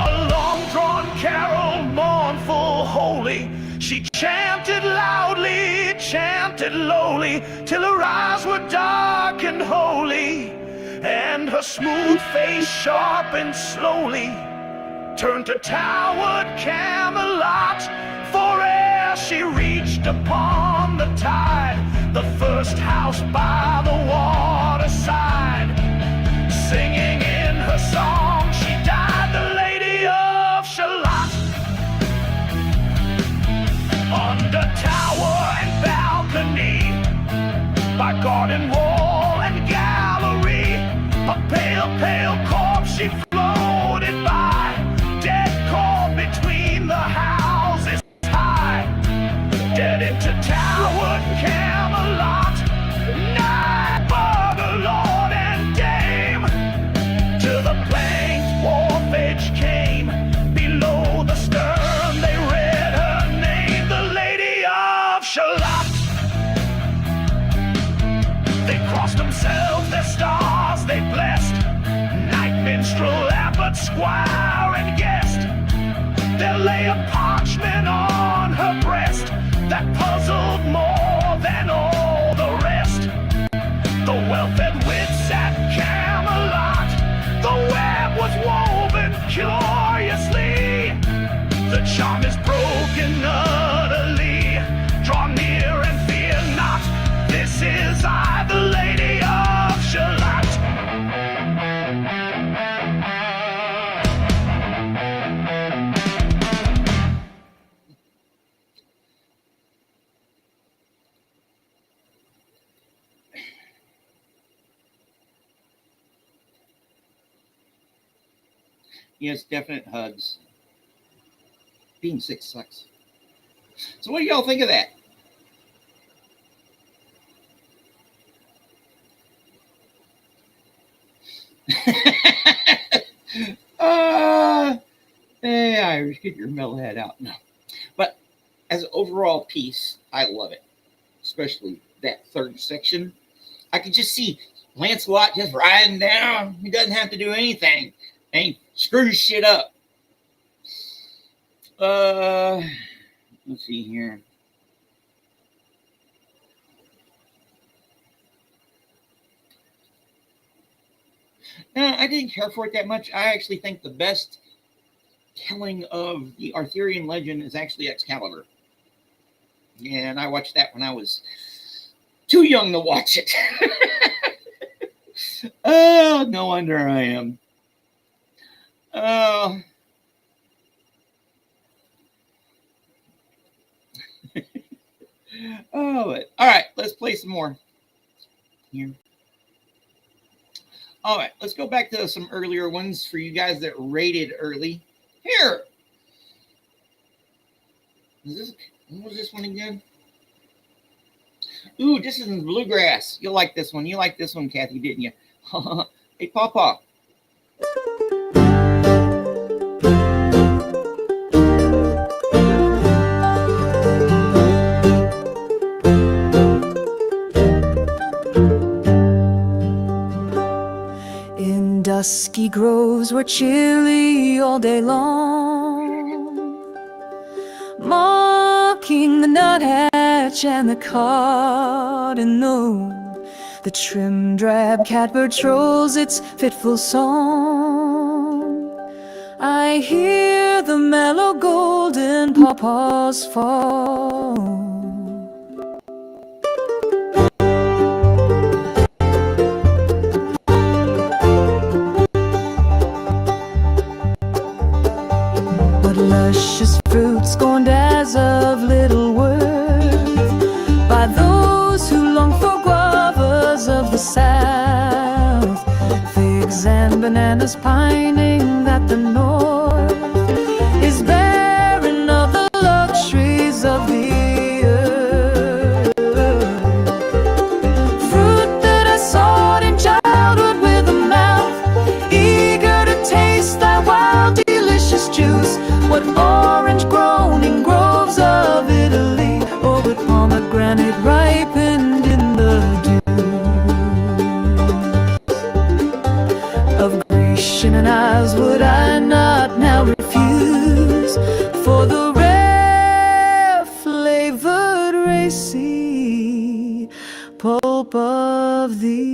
A long-drawn carol, mournful, holy, she chanted loudly, chanted lowly, till her eyes were dark and holy, and her smooth face sharpened slowly, turned to towered Camelot. For ere she reached upon the tide, the first house by the waterside, singing in her song she died, the Lady of Shalott. Under tower and balcony, by garden wall and gallery, a pale, pale corpse she floated by, dead calm between the houses high. but squire and guest. There lay a parchment on her breast that puzzled more than all the rest. The well-fed wits at Camelot, the web was woven curiously. The charm is broken utterly. Draw near and fear not. This is I, the Lady of Shalott. Yes, definite hugs. Being sick sucks. So what do y'all think of that? Hey, Irish, get your metal head out. No. But as an overall piece, I love it. Especially that third section. I could just see Lancelot just riding down. He doesn't have to do anything. And he screws shit up. Let's see here. I didn't care for it that much. I actually think the best telling of the Arthurian legend is actually Excalibur. And I watched that when I was too young to watch it. Oh, no wonder I am. Oh. Oh, but, all right, let's play some more here. All right, let's go back to some earlier ones for you guys that rated early. Here. What was this one again? Ooh, this is in bluegrass. You'll like this one. You like this one, Kathy, didn't you? Hey, Papa. In dusky groves were chilly all day long, mocking the nuthatch and the cardinal. The trim drab catbird trolls its fitful song. I hear the mellow golden pawpaws fall. But luscious fruit scorned as of little worth by those who long for guavas of the south, figs and bananas pining that the north is barren of the luxuries of the earth. Fruit that I sought in childhood with a mouth eager to taste thy wild delicious juice. What orange grown in groves of Italy, or what pomegranate ripened in the dew of Grecian isles would I not now refuse for the rare flavored racy pulp of thee.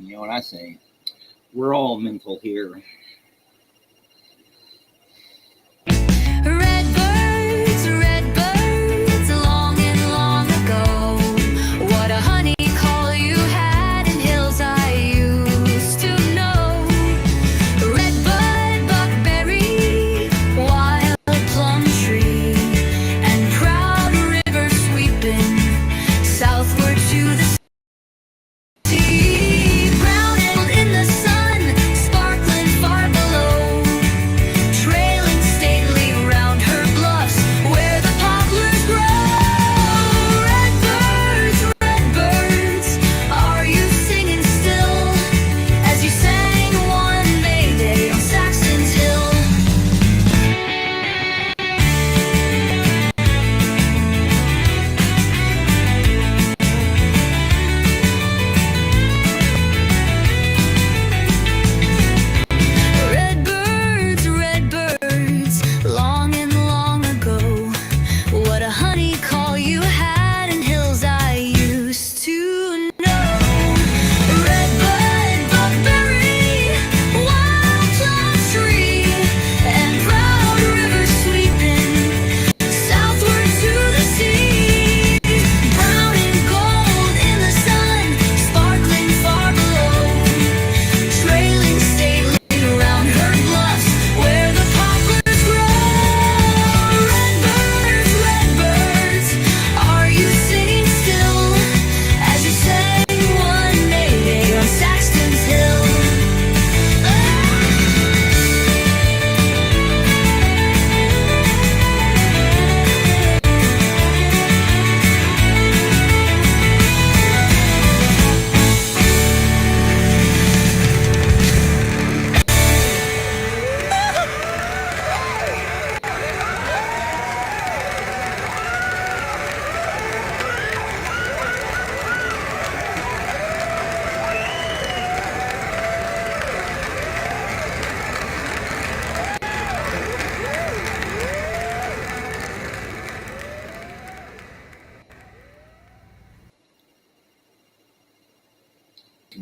You know what I say? We're all mental here. Red birds, long and long ago. What a honey call you had in hills I used to know. Redbud, buckberry, wild plum tree, and proud river sweeping southward to the sea. Brown and in the sun, sparkling far below, trailing stately round her bluffs where the poplars grow. Red birds, are you singing still as you sang one May Day on Saxon's Hill? Red birds, long and long ago. What a honey call you had in hills I used to know. Redbud, buckberry, wild plum tree, and proud river sweeping southward to the sea. Brown and gold in the sun, sparkling far below, trailing stately round her bluffs where the poplars grow. Red birds, are you singing still as you sang one May Day on Saxton's Hill?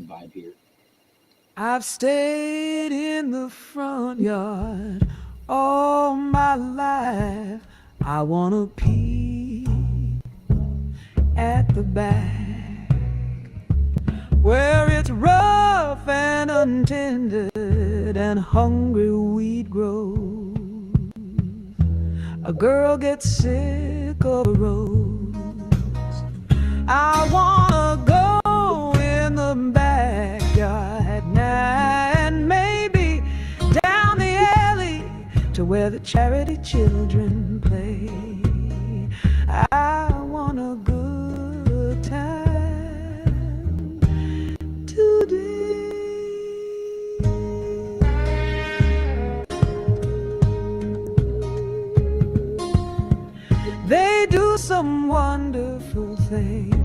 Vibe here. I've stayed in the front yard all my life. I wanna peek at the back where it's rough and untended and hungry weed grows. A girl gets sick of the roads. I wanna go in the backyard now and maybe down the alley to where the charity children play. I want a good time today. They do some wonderful things.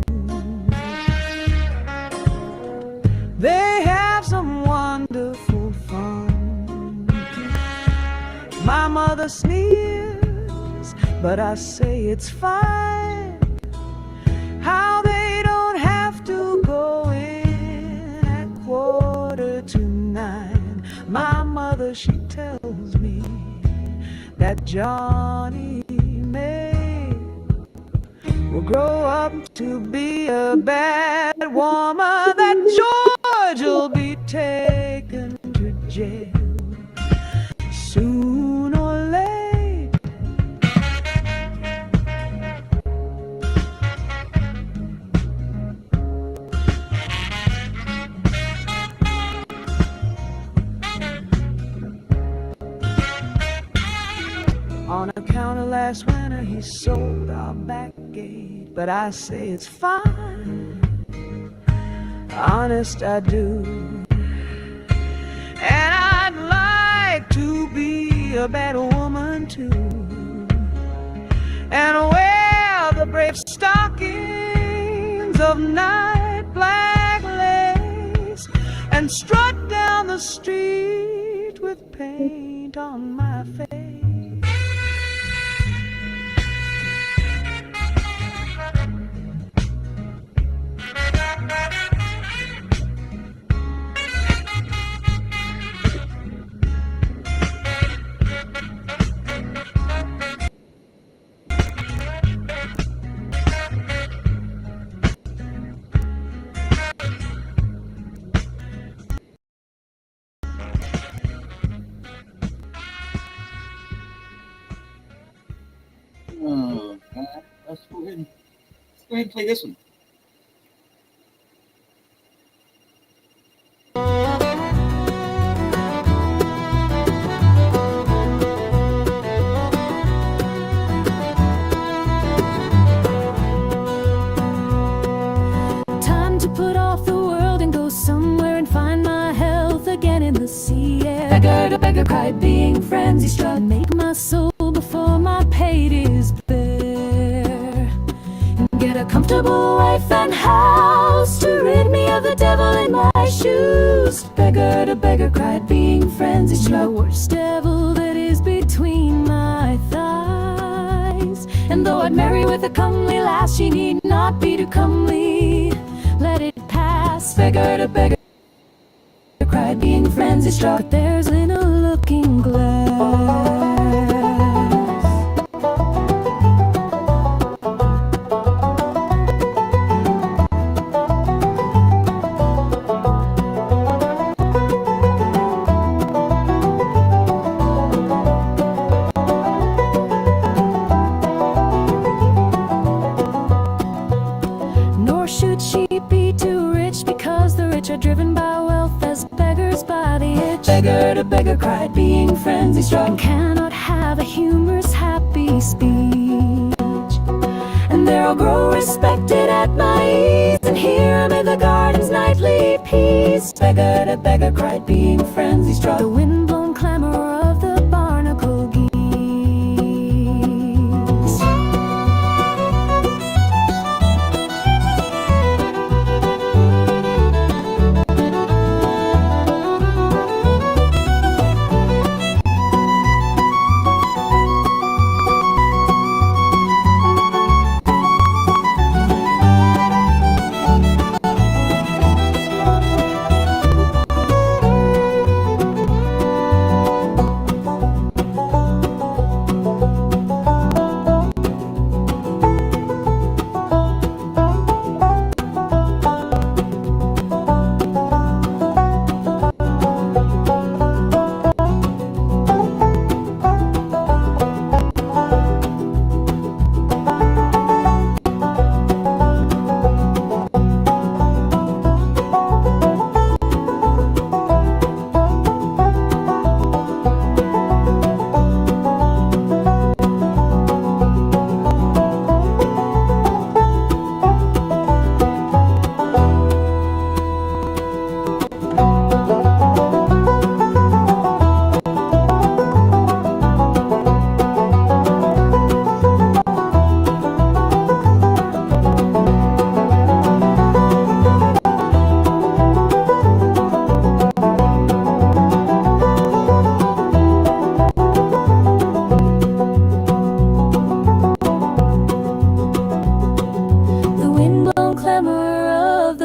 They have some wonderful fun. My mother sneers, but I say it's fine. How they don't have to go in at 8:45. My mother, she tells me that Johnny May will grow up to be a bad woman, that George will be taken to jail soon or late. On account of last winter, he sold our back gate, but I say it's fine. Honest, I do. And I'd like to be a bad woman too, and wear the brave stockings of night black lace, and strut down the street with paint on my face. Let's go ahead and play this one. Time to put off the world and go somewhere and find my health again in the sea air. Beggar to beggar cried, being frenzy struck, make my soul before my pate is bare. Get a comfortable wife and house to rid me of the devil in my shoes. Beggar to beggar cried, being frenzy struck, the worst devil that is between my thighs. And though I'd marry with a comely lass, she need not be too comely. Let it pass. Beggar to beggar cried, being frenzy struck, but there's in a looking glass. Nor should she be too rich, because the rich are driven by wealth as beggars by the itch. Beggar to beggar cried, being frenzy struck, and cannot have a humorous happy speech. And there I'll grow respected at my ease, and here amid the garden's nightly peace. Beggar to beggar cried, being frenzy struck, the wind-blown clamor of the barnacle geese.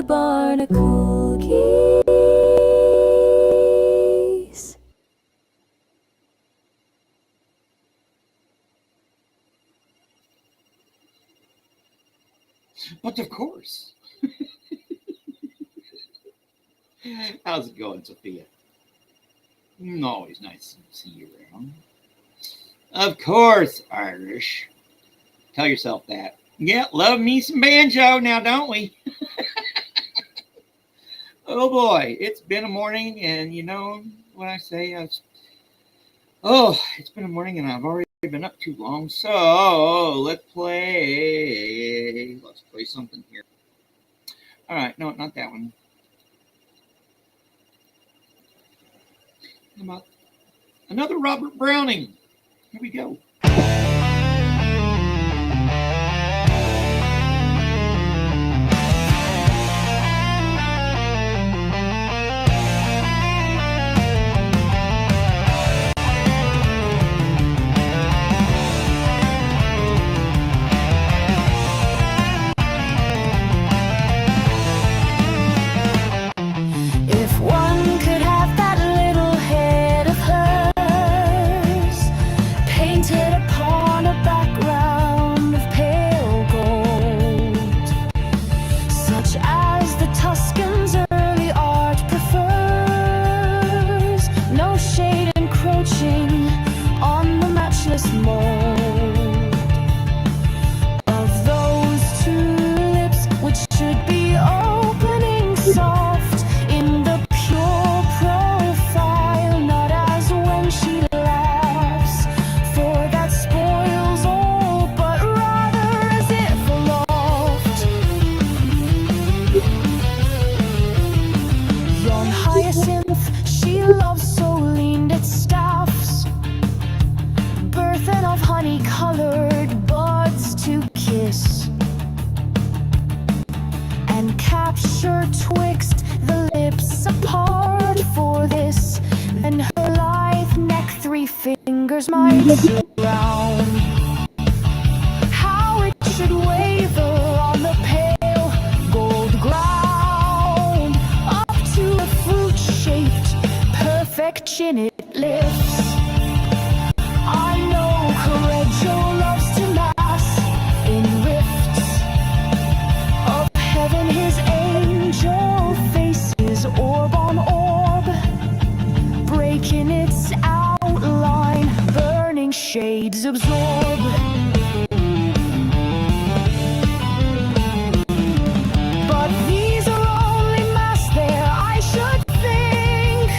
Barnacle geese. But of course. How's it going, Sophia? Always nice to see you around. Of course, Irish. Tell yourself that. Yeah, love me some banjo now, don't we? Oh boy, it's been a morning, and you know what I say? It's been a morning, and I've already been up too long. So let's play something here. All right, no, not that one. How about another Robert Browning? Here we go. If one could have that little head of hers painted hyacinth, she loves so leaned its staffs, birthing of honey-colored buds to kiss, and capture twixt the lips apart for this, and her lithe neck 3 fingers might surround. How it should waver on the pale gold ground, up to a fruit-shaped perfection it lifts. I know Correggio loves to mass in rifts of heaven, his angel faces orb on orb, breaking its outline, burning shades absorb. But these are only masks there, I should think,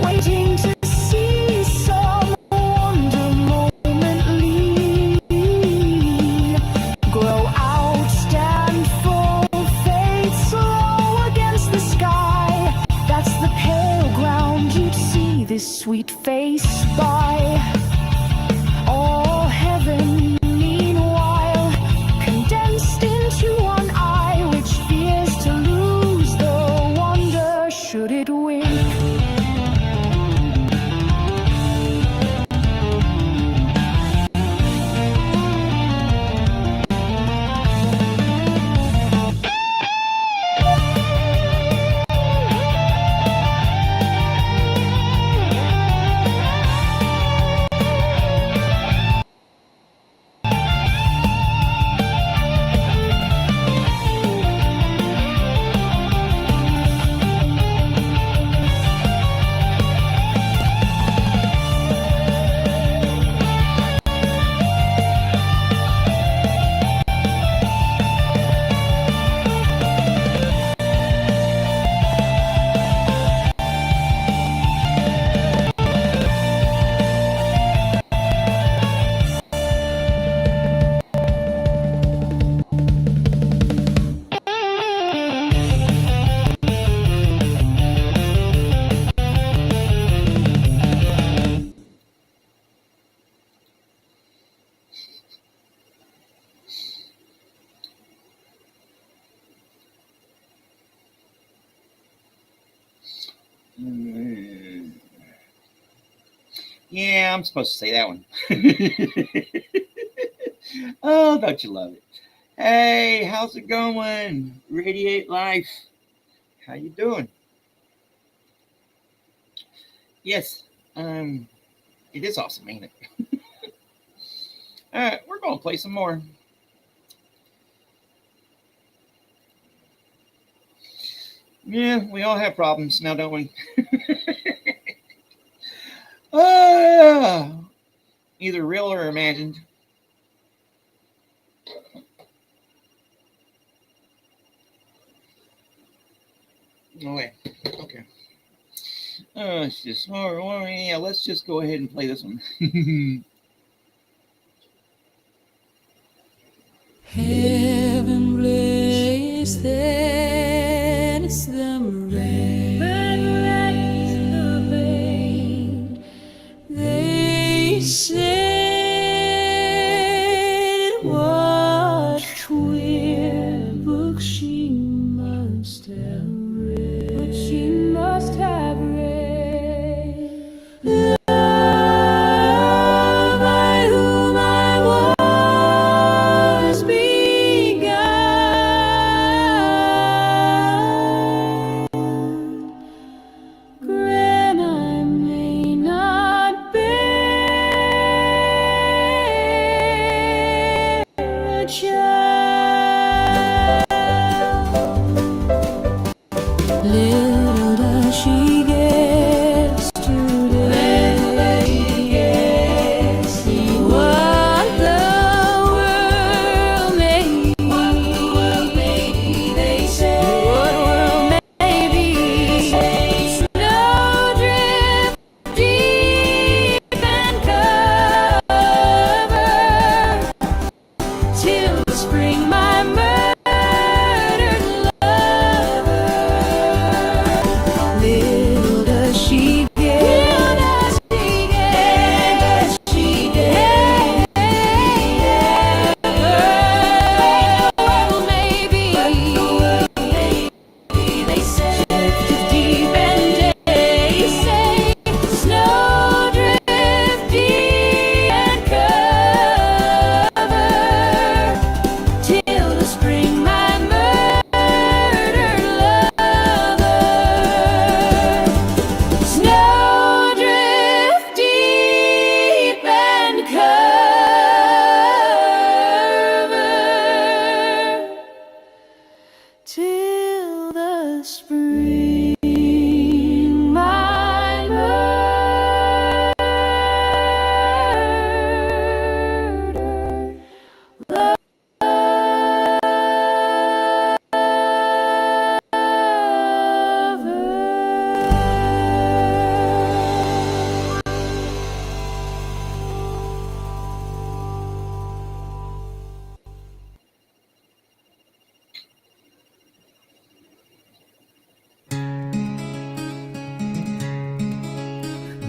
waiting to see some wonder moment lean, grow out, stand full, fade slow against the sky. That's the pale ground you'd see this sweet face by. All heaven, meanwhile, condensed into one eye, which fears to lose the wonder should it wink. Yeah, I'm supposed to say that one. Oh, don't you love it? Hey, how's it going? Radiate Life. How you doing? Yes, it is awesome, ain't it? All right, we're going to play some more. Yeah, we all have problems now, don't we? Either real or imagined. Okay. It's just yeah. Let's just go ahead and play this one. Heaven blazed, then it's the rain. They said what queer book she must have read. But she must have read. Love by whom I was begun. Grant I may not bear a child. Little does she guess today what the world may be. They say what world may be. Snowdrift deep and cover till spring, my murdered lover. Little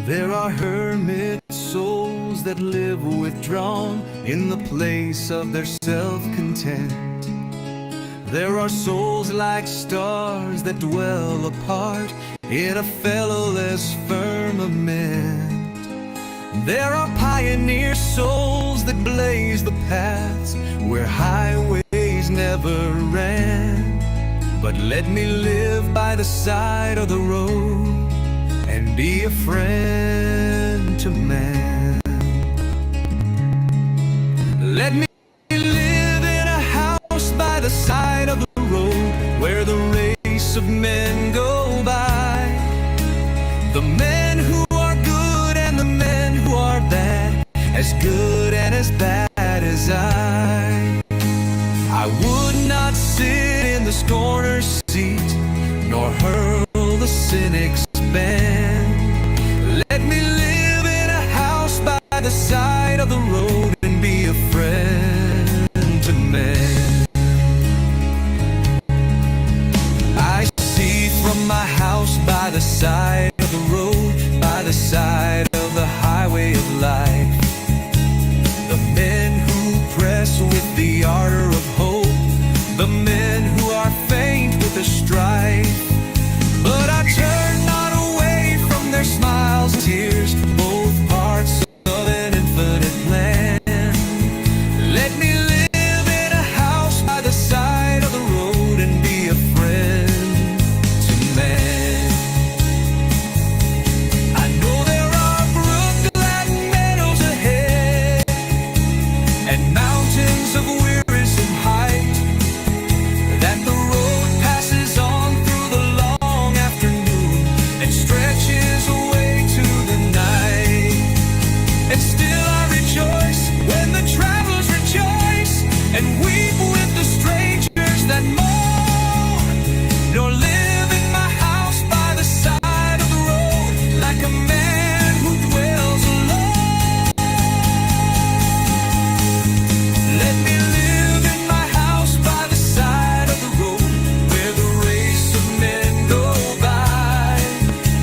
There are hermit souls that live withdrawn in the place of their self-content. There are souls like stars that dwell apart in a fellowless firmament. There are pioneer souls that blaze the paths where highways never ran. But let me live by the side of the road and be a friend to man. Let me live in a house by the side of the road where the race of men go by. The men who are good and the men who are bad, as good and as bad as I would not sit in the scorner's seat, nor hurl the cynic's ban. Let me live in a house by the side of the road and be a friend to men. I see from my house by the side of the road, by the side of the highway of life, the men who press with the ardor of hope, the men who are faint with the strife. But I turn not away from their smiles and tears, both parts of an infinite plan. Let me live in a house by the side of the road and be a friend to man. I know there are brook-like meadows ahead and mountains of wearisome height that the road passes on through the long afternoon and stretches away to the night. And still I rejoice when the travelers rejoice and weep with the strangers that mourn, nor live in my house by the side of the road like a man who dwells alone. Let me live in my house by the side of the road where the race of men go by.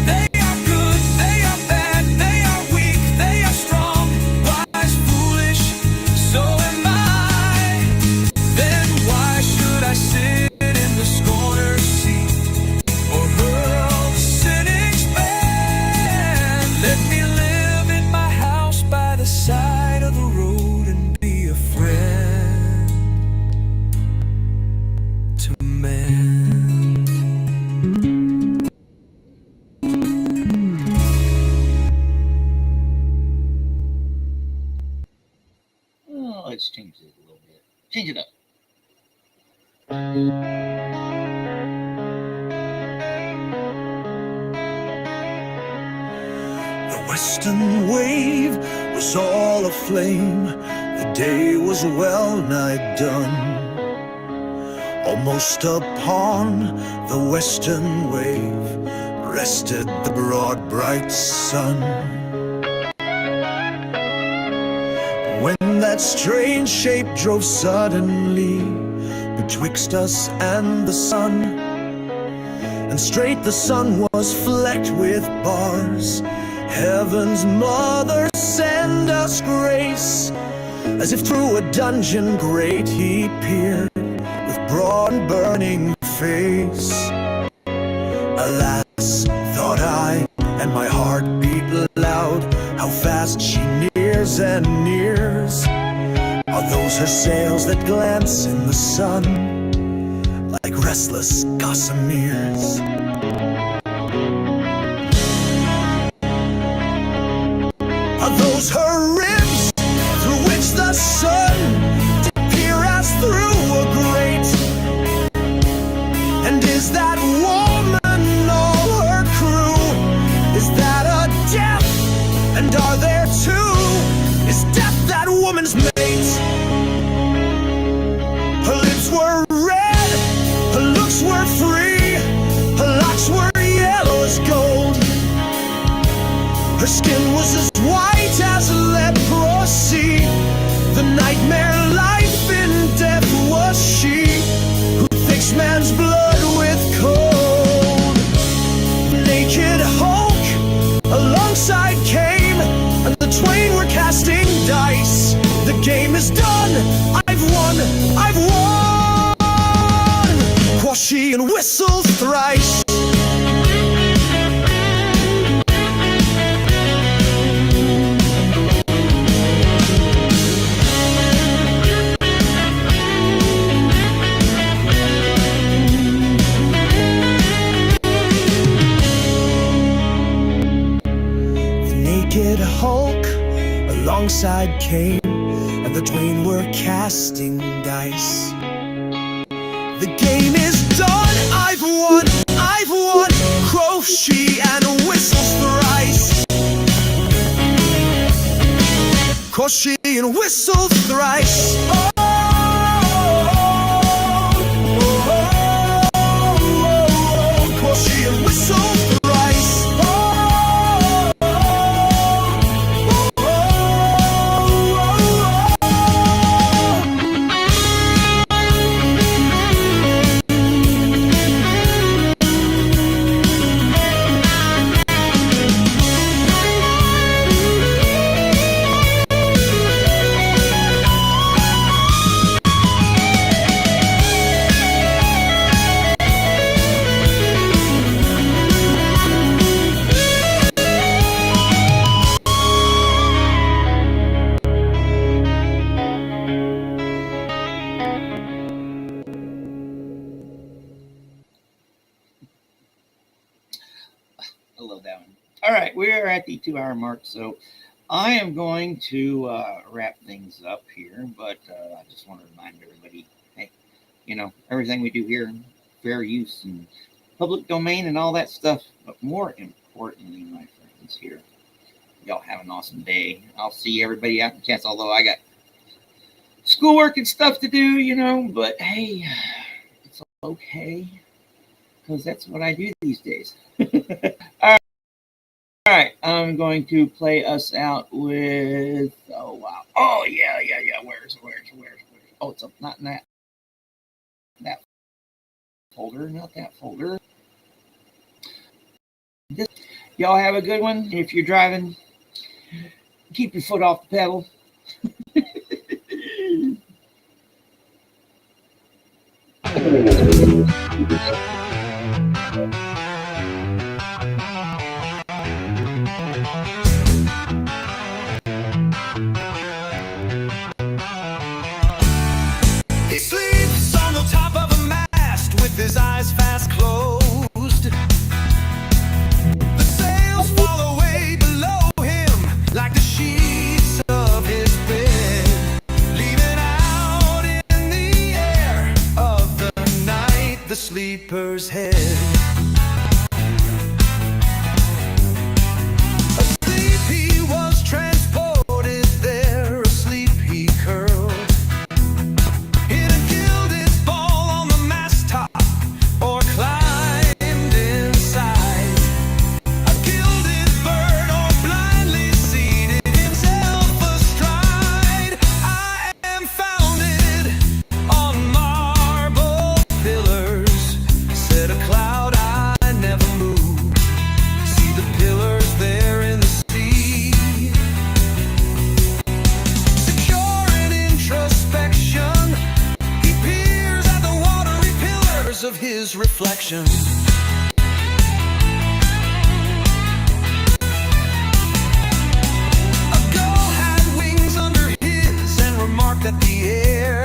They are good, they are bad, they are weak, they are strong, wise, foolish, so am I. Then why should I sit in the scorner's seat or hurl the cynic's ban? Let me live in my house by the side of the road and be a friend to man. Oh, let's change it a little bit. Change it up. The western wave was all aflame. The day was well nigh done. Almost upon the western wave rested the broad bright sun. When that strange shape drove suddenly betwixt us and the sun, and straight the sun was flecked with bars, Heaven's mother send us grace. As if through a dungeon grate he peered with broad and burning face. Alas, thought I, and my heart beat loud, how fast she nears and nears. Are those her sails that glance in the sun like restless gossameres? Are those her ribs through which the sun did peer as through a grate? And is that woman all her crew? Is that a death? And are there two? Is death that woman's mate? Her lips were red, her looks were free, her locks were yellow as gold. Her skin was as white as leprosy. The nightmare life in death was she, who fixed man's blood with cold. Naked Hulk, along alongside came, and the twain were casting dice. The game is done, I've won, I've won. Quoth she and whistled thrice. Hulk alongside came, and the twain were casting dice. The game is done, I've won, I've won. Quoth she and whistles thrice. Quoth she and whistles thrice. Oh, oh, oh, oh, oh. Quoth she and whistles thrice. I love that one. All right, we are at the 2-hour mark, so I am going to wrap things up here, but I just want to remind everybody, hey, you know, everything we do here, fair use and public domain and all that stuff, but more importantly, my friends here, y'all have an awesome day. I'll see everybody after chance, although I got schoolwork and stuff to do, you know, but hey, it's okay, because that's what I do these days. All right, I'm going to play us out with, oh, wow. Oh, yeah. Where's? Oh, it's up, not in that folder, not that folder. Y'all have a good one. If you're driving, keep your foot off the pedal. He sleeps on the top of a mast with his eyes fast closed. The sails fall away below him like the sheets of his bed, leaving out in the air of the night the sleeper's head. Asleep he was transported there, asleep he curled. Hit a gilded ball on the mast top, or climbed inside. A gilded bird, or blindly seated himself astride. I am founded on marble pillars, said a cloud I never moved. See the pillars there in the sea, secure in introspection. He peers at the watery pillars of his reflection. A gull had wings under his and remarked that the air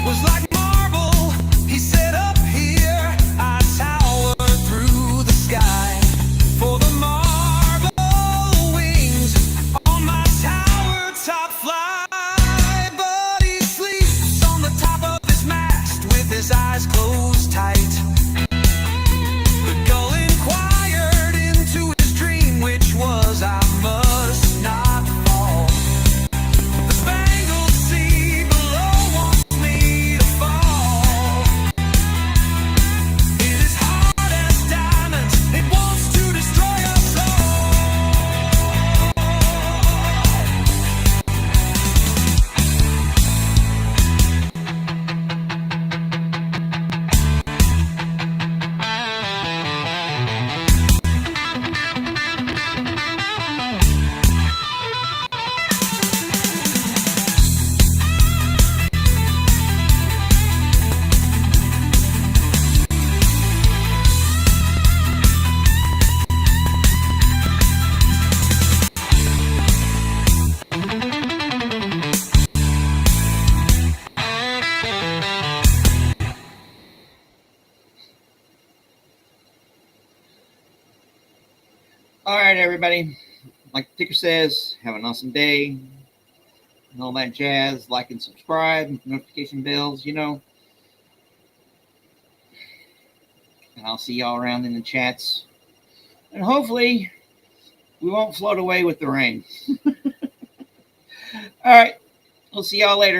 was like marble. He said, up here I tower through the sky, for the marble wings on my tower top fly. But he sleeps on the top of his mast with his eyes closed tight. All right, everybody. Like the ticker says, have an awesome day. And all that jazz. Like and subscribe. Notification bells, you know. And I'll see y'all around in the chats. And hopefully, we won't float away with the rain. All right. We'll see y'all later.